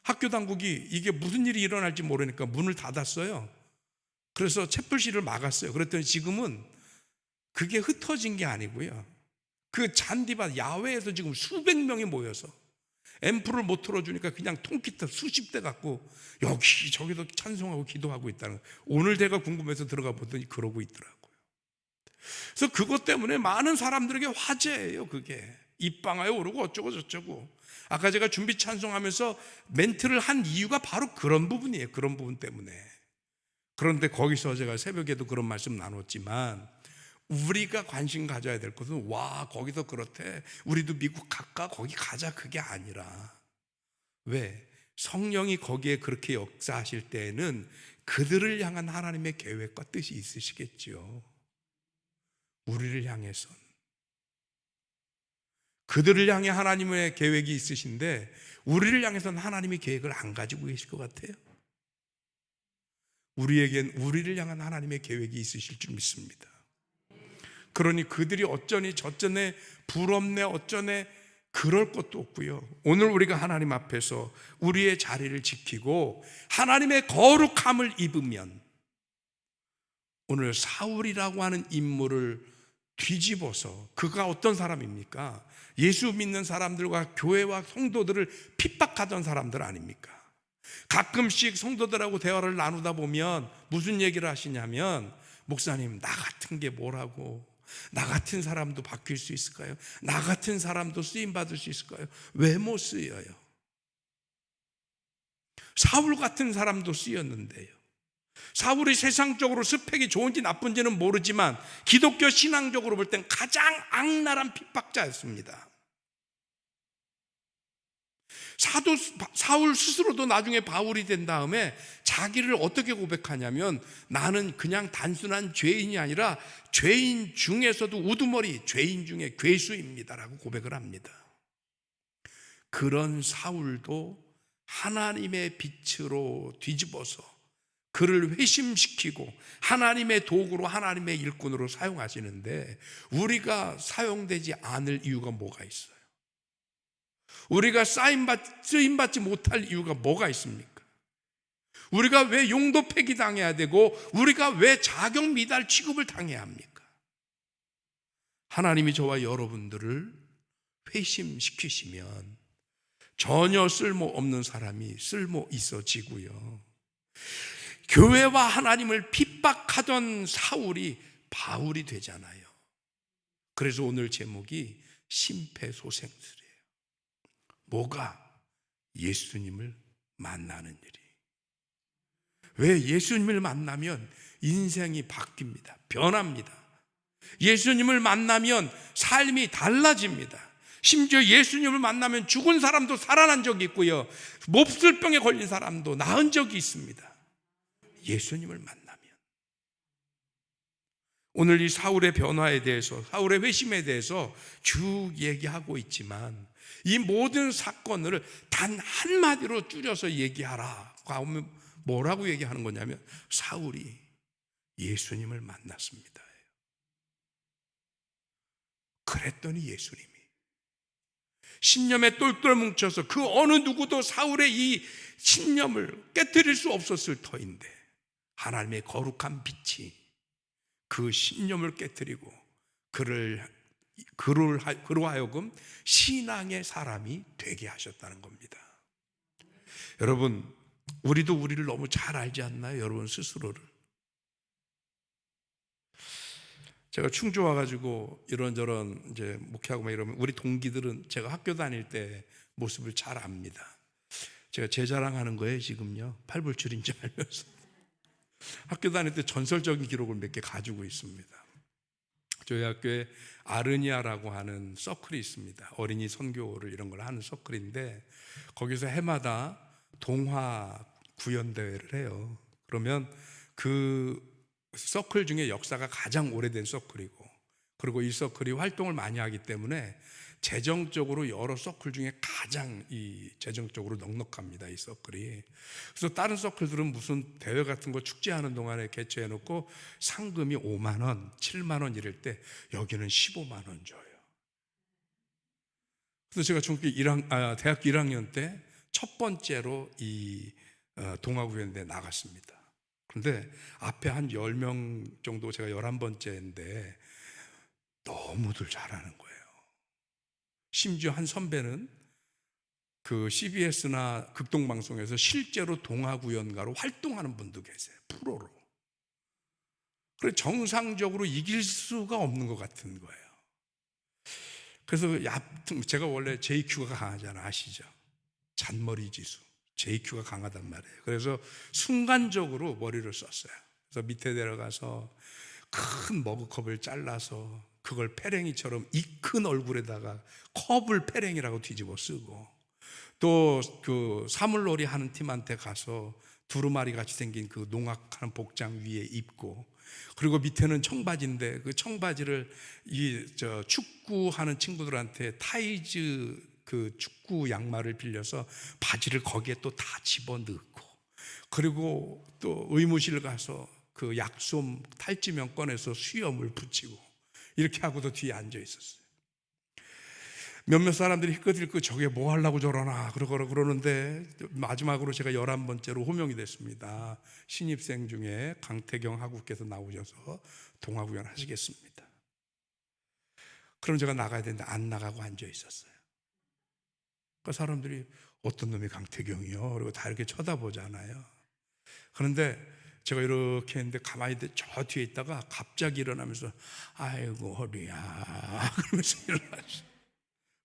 학교 당국이 이게 무슨 일이 일어날지 모르니까 문을 닫았어요. 그래서 채플실을 막았어요. 그랬더니 지금은 그게 흩어진 게 아니고요, 그 잔디밭 야외에서 지금 수백 명이 모여서 앰프를 못 틀어주니까 그냥 통기타 수십 대 갖고 여기저기도 찬송하고 기도하고 있다는 거예요. 오늘 제가 궁금해서 들어가 보더니 그러고 있더라고요. 그래서 그것 때문에 많은 사람들에게 화제예요. 그게 입방아에 오르고 어쩌고 저쩌고. 아까 제가 준비 찬송하면서 멘트를 한 이유가 바로 그런 부분이에요. 그런 부분 때문에. 그런데 거기서 제가 새벽에도 그런 말씀 나눴지만, 우리가 관심 가져야 될 것은 와 거기서 그렇대 우리도 미국 갈까 거기 가자, 그게 아니라, 왜? 성령이 거기에 그렇게 역사하실 때에는 그들을 향한 하나님의 계획과 뜻이 있으시겠죠. 우리를 향해선 그들을 향해 하나님의 계획이 있으신데 우리를 향해서는 하나님의 계획을 안 가지고 계실 것 같아요. 우리에겐 우리를 향한 하나님의 계획이 있으실 줄 믿습니다. 그러니 그들이 어쩌니 저쩌네 부럽네 어쩌네 그럴 것도 없고요. 오늘 우리가 하나님 앞에서 우리의 자리를 지키고 하나님의 거룩함을 입으면, 오늘 사울이라고 하는 인물을 뒤집어서, 그가 어떤 사람입니까? 예수 믿는 사람들과 교회와 성도들을 핍박하던 사람들 아닙니까? 가끔씩 성도들하고 대화를 나누다 보면 무슨 얘기를 하시냐면, 목사님 나 같은 게 뭐라고, 나 같은 사람도 바뀔 수 있을까요? 나 같은 사람도 쓰임 받을 수 있을까요? 왜 못 쓰여요? 사울 같은 사람도 쓰였는데요. 사울이 세상적으로 스펙이 좋은지 나쁜지는 모르지만 기독교 신앙적으로 볼 땐 가장 악랄한 핍박자였습니다. 사울 스스로도 나중에 바울이 된 다음에 자기를 어떻게 고백하냐면, 나는 그냥 단순한 죄인이 아니라 죄인 중에서도 우두머리, 죄인 중에 괴수입니다라고 고백을 합니다. 그런 사울도 하나님의 빛으로 뒤집어서 그를 회심시키고 하나님의 도구로, 하나님의 일꾼으로 사용하시는데, 우리가 사용되지 않을 이유가 뭐가 있어요? 우리가 쓰임받지 못할 이유가 뭐가 있습니까? 우리가 왜 용도 폐기 당해야 되고, 우리가 왜 자격 미달 취급을 당해야 합니까? 하나님이 저와 여러분들을 회심시키시면 전혀 쓸모없는 사람이 쓸모 있어지고요, 교회와 하나님을 핍박하던 사울이 바울이 되잖아요. 그래서 오늘 제목이 심폐소생술이에요. 뭐가? 예수님을 만나는 일이. 왜? 예수님을 만나면 인생이 바뀝니다. 변합니다. 예수님을 만나면 삶이 달라집니다. 심지어 예수님을 만나면 죽은 사람도 살아난 적이 있고요, 몹쓸 병에 걸린 사람도 나은 적이 있습니다. 예수님을 만나면. 오늘 이 사울의 변화에 대해서, 사울의 회심에 대해서 쭉 얘기하고 있지만, 이 모든 사건을 단 한마디로 줄여서 얘기하라 하면 뭐라고 얘기하는 거냐면, 사울이 예수님을 만났습니다. 그랬더니 예수님이 신념에 똘똘 뭉쳐서 그 어느 누구도 사울의 이 신념을 깨뜨릴 수 없었을 터인데, 하나님의 거룩한 빛이 그 신념을 깨뜨리고 그로 하여금 신앙의 사람이 되게 하셨다는 겁니다. 여러분, 우리도 우리를 너무 잘 알지 않나요? 여러분 스스로를. 제가 충주 와가지고 이런저런 이제 목회하고 막 이러면 우리 동기들은 제가 학교 다닐 때 모습을 잘 압니다. 제가 제 자랑하는 거예요 지금요. 팔불출인 줄 알면서. 학교 다닐 때 전설적인 기록을 몇 개 가지고 있습니다. 저희 학교에 아르니아라고 하는 서클이 있습니다. 어린이 선교를 이런 걸 하는 서클인데, 거기서 해마다 동화 구연 대회를 해요. 그러면 그 서클 중에 역사가 가장 오래된 서클이고, 그리고 이 서클이 활동을 많이 하기 때문에 재정적으로 여러 서클 중에 가장 재정적으로 넉넉합니다, 이 서클이. 그래서 다른 서클들은 무슨 대회 같은 거 축제하는 동안에 개최해 놓고 상금이 5만 원, 7만 원 이럴 때 여기는 15만 원 줘요. 그래서 제가 대학교 1학년 때 첫 번째로 이 동아구연대에 나갔습니다. 그런데 앞에 한 10명 정도, 제가 11번째인데 너무들 잘하는 거예요. 심지어 한 선배는 그 CBS나 극동방송에서 실제로 동아구연가로 활동하는 분도 계세요. 프로로. 그래서 정상적으로 이길 수가 없는 것 같은 거예요. 그래서 제가 원래 JQ가 강하잖아요. 아시죠? 잔머리 지수. JQ가 강하단 말이에요. 그래서 순간적으로 머리를 썼어요. 그래서 밑에 내려가서 큰 머그컵을 잘라서 그걸 페랭이처럼 이 큰 얼굴에다가 컵을 페랭이라고 뒤집어 쓰고, 또 그 사물놀이 하는 팀한테 가서 두루마리 같이 생긴 그 농악하는 복장 위에 입고, 그리고 밑에는 청바지인데 그 청바지를 축구하는 친구들한테 타이즈 그 축구 양말을 빌려서 바지를 거기에 또 다 집어넣고, 그리고 또 의무실 가서 그 약솜 탈지면 꺼내서 수염을 붙이고, 이렇게 하고도 뒤에 앉아 있었어요. 몇몇 사람들이 힐끗힐끗 저게 뭐 하려고 저러나 그러는데, 마지막으로 제가 11번째로 호명이 됐습니다. 신입생 중에 강태경 하구께서 나오셔서 동아구연 하시겠습니다. 그럼 제가 나가야 되는데 안 나가고 앉아 있었어요. 그 사람들이 어떤 놈이 강태경이요? 그리고 다 이렇게 쳐다보잖아요. 그런데 제가 이렇게 했는데 가만히 저 뒤에 있다가 갑자기 일어나면서 아이고 허리야 그러면서 일어났어요.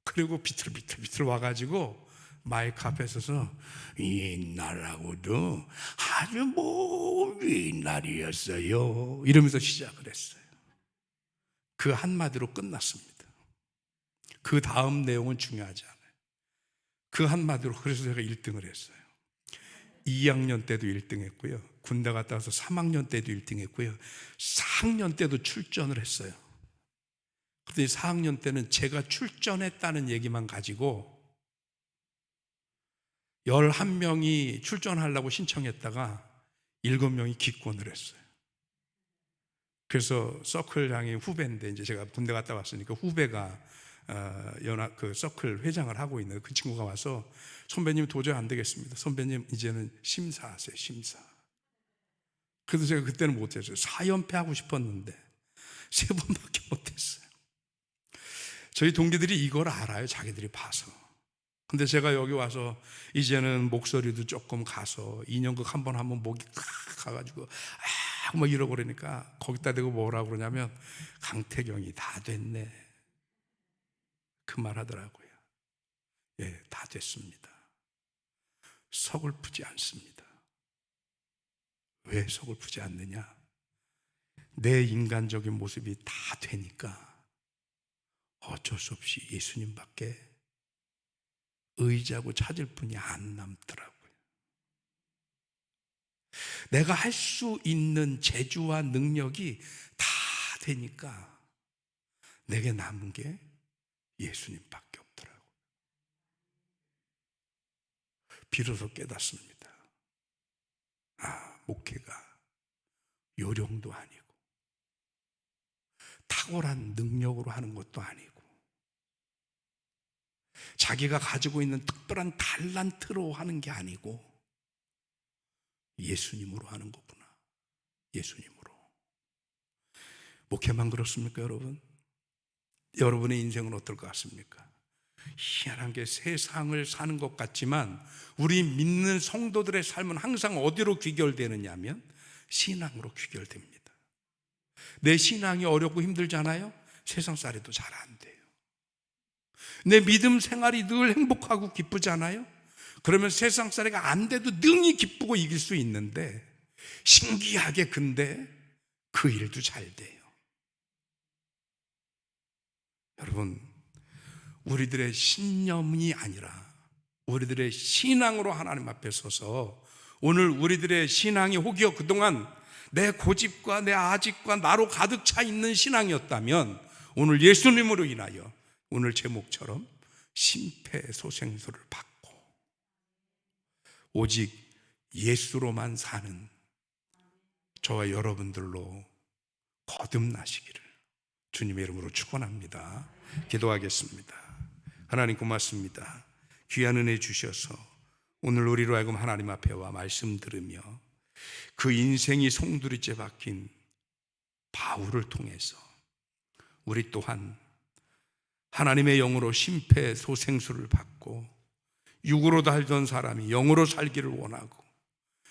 그리고 비틀비틀 와가지고 마이크 앞에 서서 옛날하고도 아주 먼 날이었어요 이러면서 시작을 했어요. 그 한마디로 끝났습니다. 그 다음 내용은 중요하지 않아요. 그 한마디로. 그래서 제가 1등을 했어요. 2학년 때도 1등 했고요, 군대 갔다 와서 3학년 때도 1등 했고요, 4학년 때도 출전을 했어요. 그런데 4학년 때는 제가 출전했다는 얘기만 가지고 11명이 출전하려고 신청했다가 7명이 기권을 했어요. 그래서 서클장의 후배인데, 이제 제가 군대 갔다 왔으니까 후배가 연합 그 서클 회장을 하고 있는 그 친구가 와서, 선배님 도저히 안 되겠습니다. 선배님 이제는 심사하세요, 심사. 그래서 제가 그때는 못했어요. 4연패 하고 싶었는데 3번밖에 못했어요. 저희 동기들이 이걸 알아요, 자기들이 봐서. 근데 제가 여기 와서 이제는 목소리도 조금 가서 2년극 한 번 하면 목이 탁 가가지고 막 이러고 그러니까 거기다 대고 뭐라고 그러냐면 강태경이 다 됐네, 그 말 하더라고요. 예, 다 됐습니다. 서글프지 않습니다. 왜 서글프지 않느냐? 내 인간적인 모습이 다 되니까 어쩔 수 없이 예수님밖에 의지하고 찾을 분이 안 남더라고요. 내가 할 수 있는 재주와 능력이 다 되니까 내게 남은 게 예수님밖에 없더라고요. 비로소 깨닫습니다. 목회가 요령도 아니고 탁월한 능력으로 하는 것도 아니고 자기가 가지고 있는 특별한 달란트로 하는 게 아니고 예수님으로 하는 거구나. 예수님으로. 목회만 그렇습니까, 여러분? 여러분의 인생은 어떨 것 같습니까? 희한한 게 세상을 사는 것 같지만 우리 믿는 성도들의 삶은 항상 어디로 귀결되느냐 하면 신앙으로 귀결됩니다. 내 신앙이 어렵고 힘들잖아요? 세상살이도 잘 안 돼요. 내 믿음 생활이 늘 행복하고 기쁘잖아요? 그러면 세상살이가 안 돼도 능히 기쁘고 이길 수 있는데 신기하게 근데 그 일도 잘 돼요. 여러분, 우리들의 신념이 아니라 우리들의 신앙으로 하나님 앞에 서서 오늘 우리들의 신앙이 혹여 그동안 내 고집과 내 아집과 나로 가득 차 있는 신앙이었다면 오늘 예수님으로 인하여 오늘 제목처럼 심폐소생술을 받고 오직 예수로만 사는 저와 여러분들로 거듭나시기를 주님의 이름으로 축원합니다. 기도하겠습니다. 하나님 고맙습니다. 귀한 은혜 주셔서 오늘 우리로 하여금 하나님 앞에 와 말씀 들으며 그 인생이 송두리째 박힌 바울을 통해서 우리 또한 하나님의 영으로 심폐소생술을 받고 육으로 살던 사람이 영으로 살기를 원하고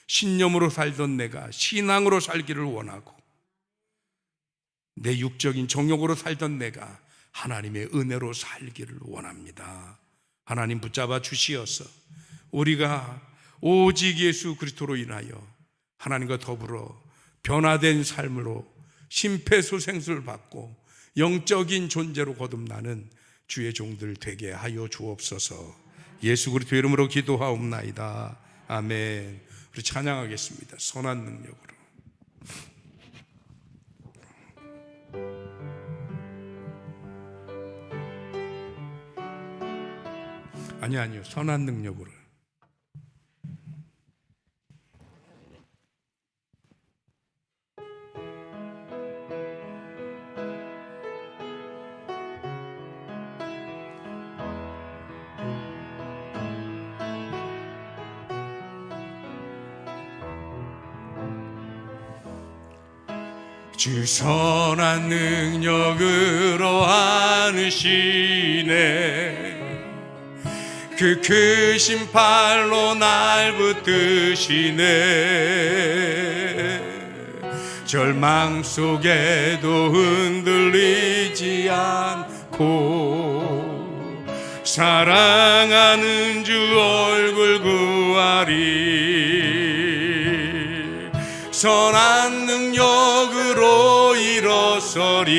신념으로 살던 내가 신앙으로 살기를 원하고 내 육적인 정욕으로 살던 내가 하나님의 은혜로 살기를 원합니다. 하나님 붙잡아 주시어서 우리가 오직 예수 그리스도로 인하여 하나님과 더불어 변화된 삶으로 심폐소생술 받고 영적인 존재로 거듭나는 주의 종들 되게 하여 주옵소서. 예수 그리스도 이름으로 기도하옵나이다. 아멘. 우리 찬양하겠습니다. 선한 능력으로. 아니요. 선한 능력으로. 주 선한 능력으로 안으시네. 그 크신 팔로 날 붙드시네. 절망 속에도 흔들리지 않고 사랑하는 주 얼굴 구하리 선한 능력으로 일어서리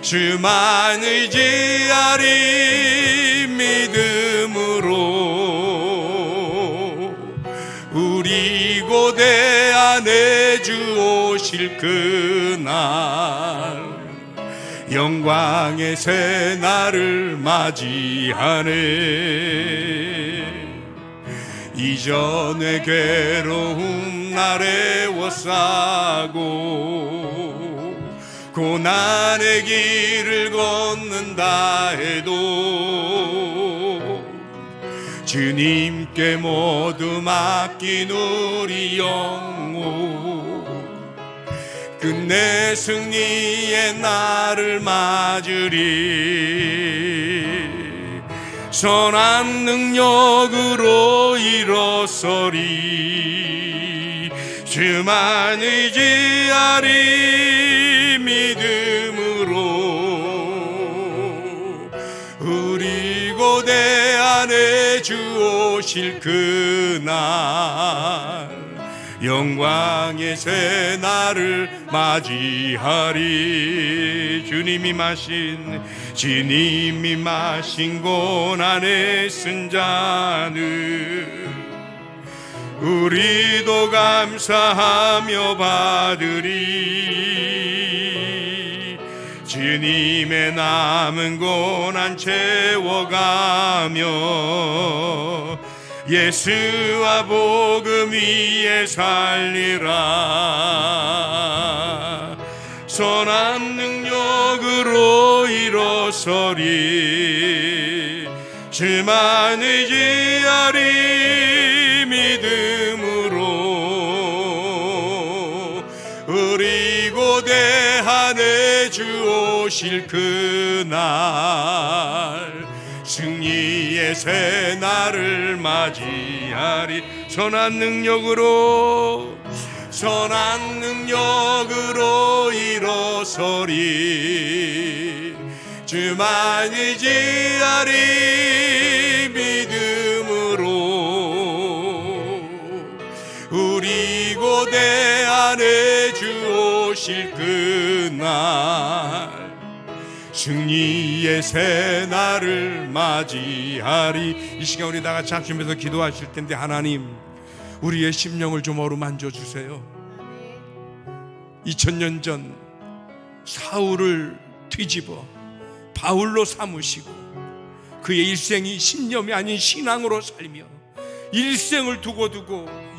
주만 의지하리 믿음으로 우리 고대 안에 주 오실 그날 영광의 새날을 맞이하네 이전의 괴로움 날에 워싸고 고난의 길을 걷는다 해도 주님께 모두 맡긴 우리 영혼 끝내 승리의 날을 맞으리 선한 능력으로 일어서리 주만 의지하리 믿음으로 우리 고대 안에 주 오실 그날 영광의 새날을 맞이하리 주님이 마신 고난의 쓴 잔을 우리도 감사하며 받으리 주님의 남은 고난 채워가며 예수와 복음 위에 살리라 선한 능력으로 일어서리 주만 의지하리 믿음으로 우리 고대 안에 주 오실 그날 승리의 새날을 맞이하리 선한 능력으로 일어서리 주만 의지하리 믿음으로 우리 고대 안에 주 오실 그날 승리의 새날을 맞이하리 이 시간 우리 다 같이 합심해서 기도하실 텐데 하나님 우리의 심령을 좀 어루만져 주세요 2000년 전 사울을 뒤집어 바울로 삼으시고 그의 일생이 신념이 아닌 신앙으로 살며 일생을 두고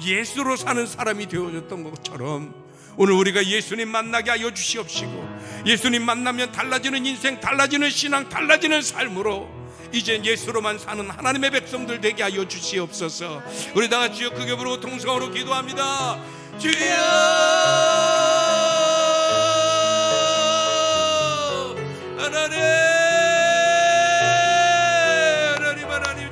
예수로 사는 사람이 되어졌던 것처럼 오늘 우리가 예수님 만나게 하여 주시옵시고 예수님 만나면 달라지는 인생, 달라지는 신앙, 달라지는 삶으로 이제 예수로만 사는 하나님의 백성들 되게 하여 주시옵소서. 우리 다 같이 크게 부르고 통성으로 기도합니다. 주여 하나님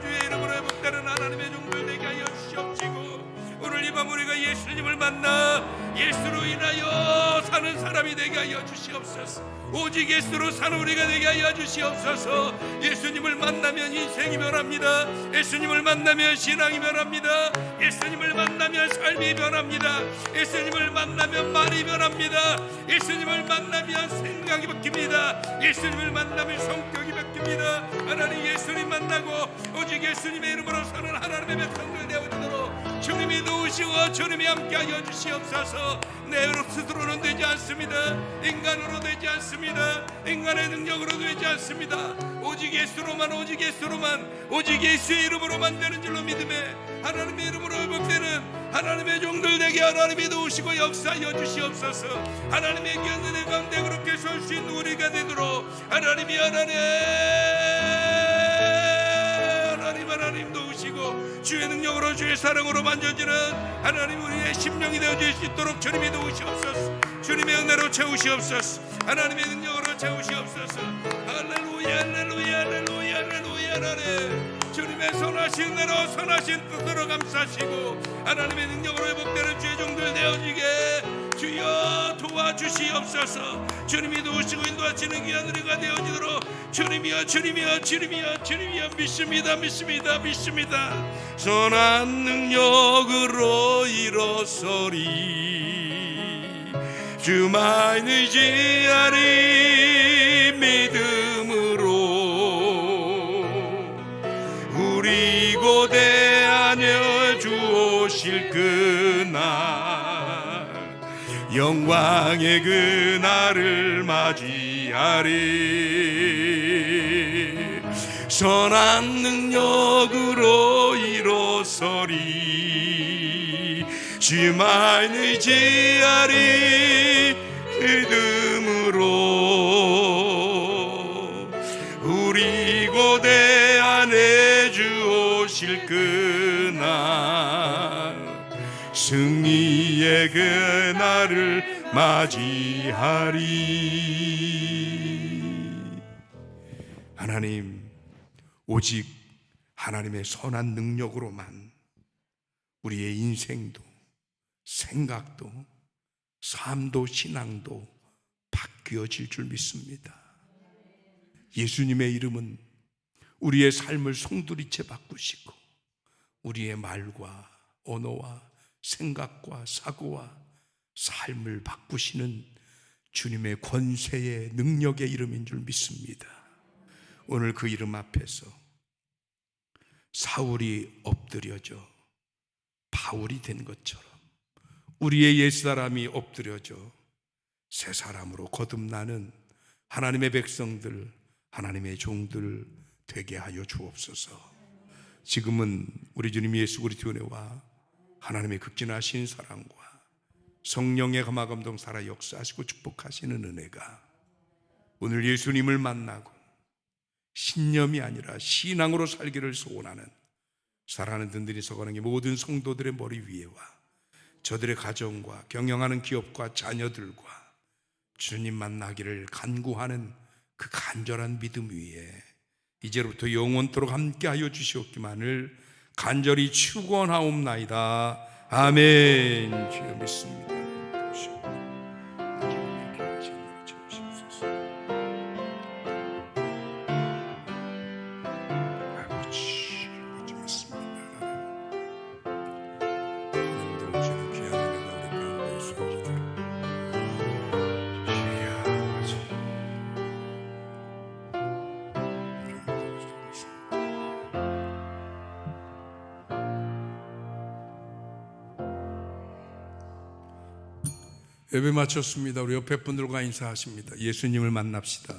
주의 이름으로 회복되는 하나님의 종들 되게 하여 주시옵시고 오늘 이 밤 우리가 예수님을 만나 예수로 인하여 사는 사람이 되게 하여 주시옵소서. 오직 예수로 사는 우리가 되게 하여 주시옵소서. 예수님을 만나면 인생이 변합니다. 예수님을 만나면 신앙이 변합니다. 예수님을 만나면 삶이 변합니다. 예수님을 만나면 말이 변합니다. 예수님을 만나면 생각이 바뀝니다. 예수님을 만나면 성격이 바뀝니다. 하나님 예수님 만나고 오직 예수님의 이름으로 사는 하나님의 백성들 되어지도록 주님이 도우시고 주님이 함께하여 주시옵소서. 내 스스로는 되지 않습니다. 인간으로 되지 않습니다. 인간의 능력으로 되지 않습니다. 오직 예수로만 오직 예수의 이름으로만 되는 줄로 믿음에 하나님의 이름으로 회복되는 하나님의 종들 되게 하나님이 도우시고 역사하여 주시옵소서. 하나님의 귀한 은혜 가운데 그렇게 설 수 있는 우리가 되도록 하나님이 하나님 도우시고 주의 능력으로 주의 사랑으로 만져지는 하나님 우리의 심령이 되어질 수 있도록 주님이 도우시옵소서. 주님의 은혜로 채우시옵소서. 하나님의 능력으로 채우시옵소서. 할렐루야 할렐루야 할렐루야 할렐루야 하나님 주님의 선하신 은혜로 선하신 뜻으로 감사하시고 하나님의 능력으로 회복되는 주의 종들 되어지게 주여 도와주시옵소서. 주시옵소서. 주님이 도우시고 인도하시는 귀한 은혜가 되어지도록 주님이여 주님이여 주님이여 주님이여 믿습니다 믿습니다 믿습니다. 선한 능력으로 일어서리 주만 의지하리 믿음으로 우리 고대하여 주오실 그날 영광의 그날을 맞이하리 선한 능력으로 일어서리 주만 의지하리 믿음으로 우리 고대 안에 주오실 그날 승리의 그날을 맞이하리. 하나님, 오직 하나님의 선한 능력으로만 우리의 인생도 생각도 삶도 신앙도 바뀌어질 줄 믿습니다. 예수님의 이름은 우리의 삶을 송두리째 바꾸시고 우리의 말과 언어와 생각과 사고와 삶을 바꾸시는 주님의 권세의 능력의 이름인 줄 믿습니다. 오늘 그 이름 앞에서 사울이 엎드려져 바울이 된 것처럼 우리의 옛사람이 엎드려져 새 사람으로 거듭나는 하나님의 백성들, 하나님의 종들 되게 하여 주옵소서. 지금은 우리 주님 예수 그리스도 은혜와 하나님의 극진하신 사랑과 성령의 감화감동 살아 역사하시고 축복하시는 은혜가 오늘 예수님을 만나고 신념이 아니라 신앙으로 살기를 소원하는 사랑하는 든든히 서거는 모든 성도들의 머리 위에와 저들의 가정과 경영하는 기업과 자녀들과 주님 만나기를 간구하는 그 간절한 믿음 위에 이제로부터 영원토록 함께하여 주시옵기만을 간절히 축원하옵나이다. 아멘. 주여 믿습니다. 예배 마쳤습니다. 우리 옆에 분들과 인사하십니다. 예수님을 만납시다.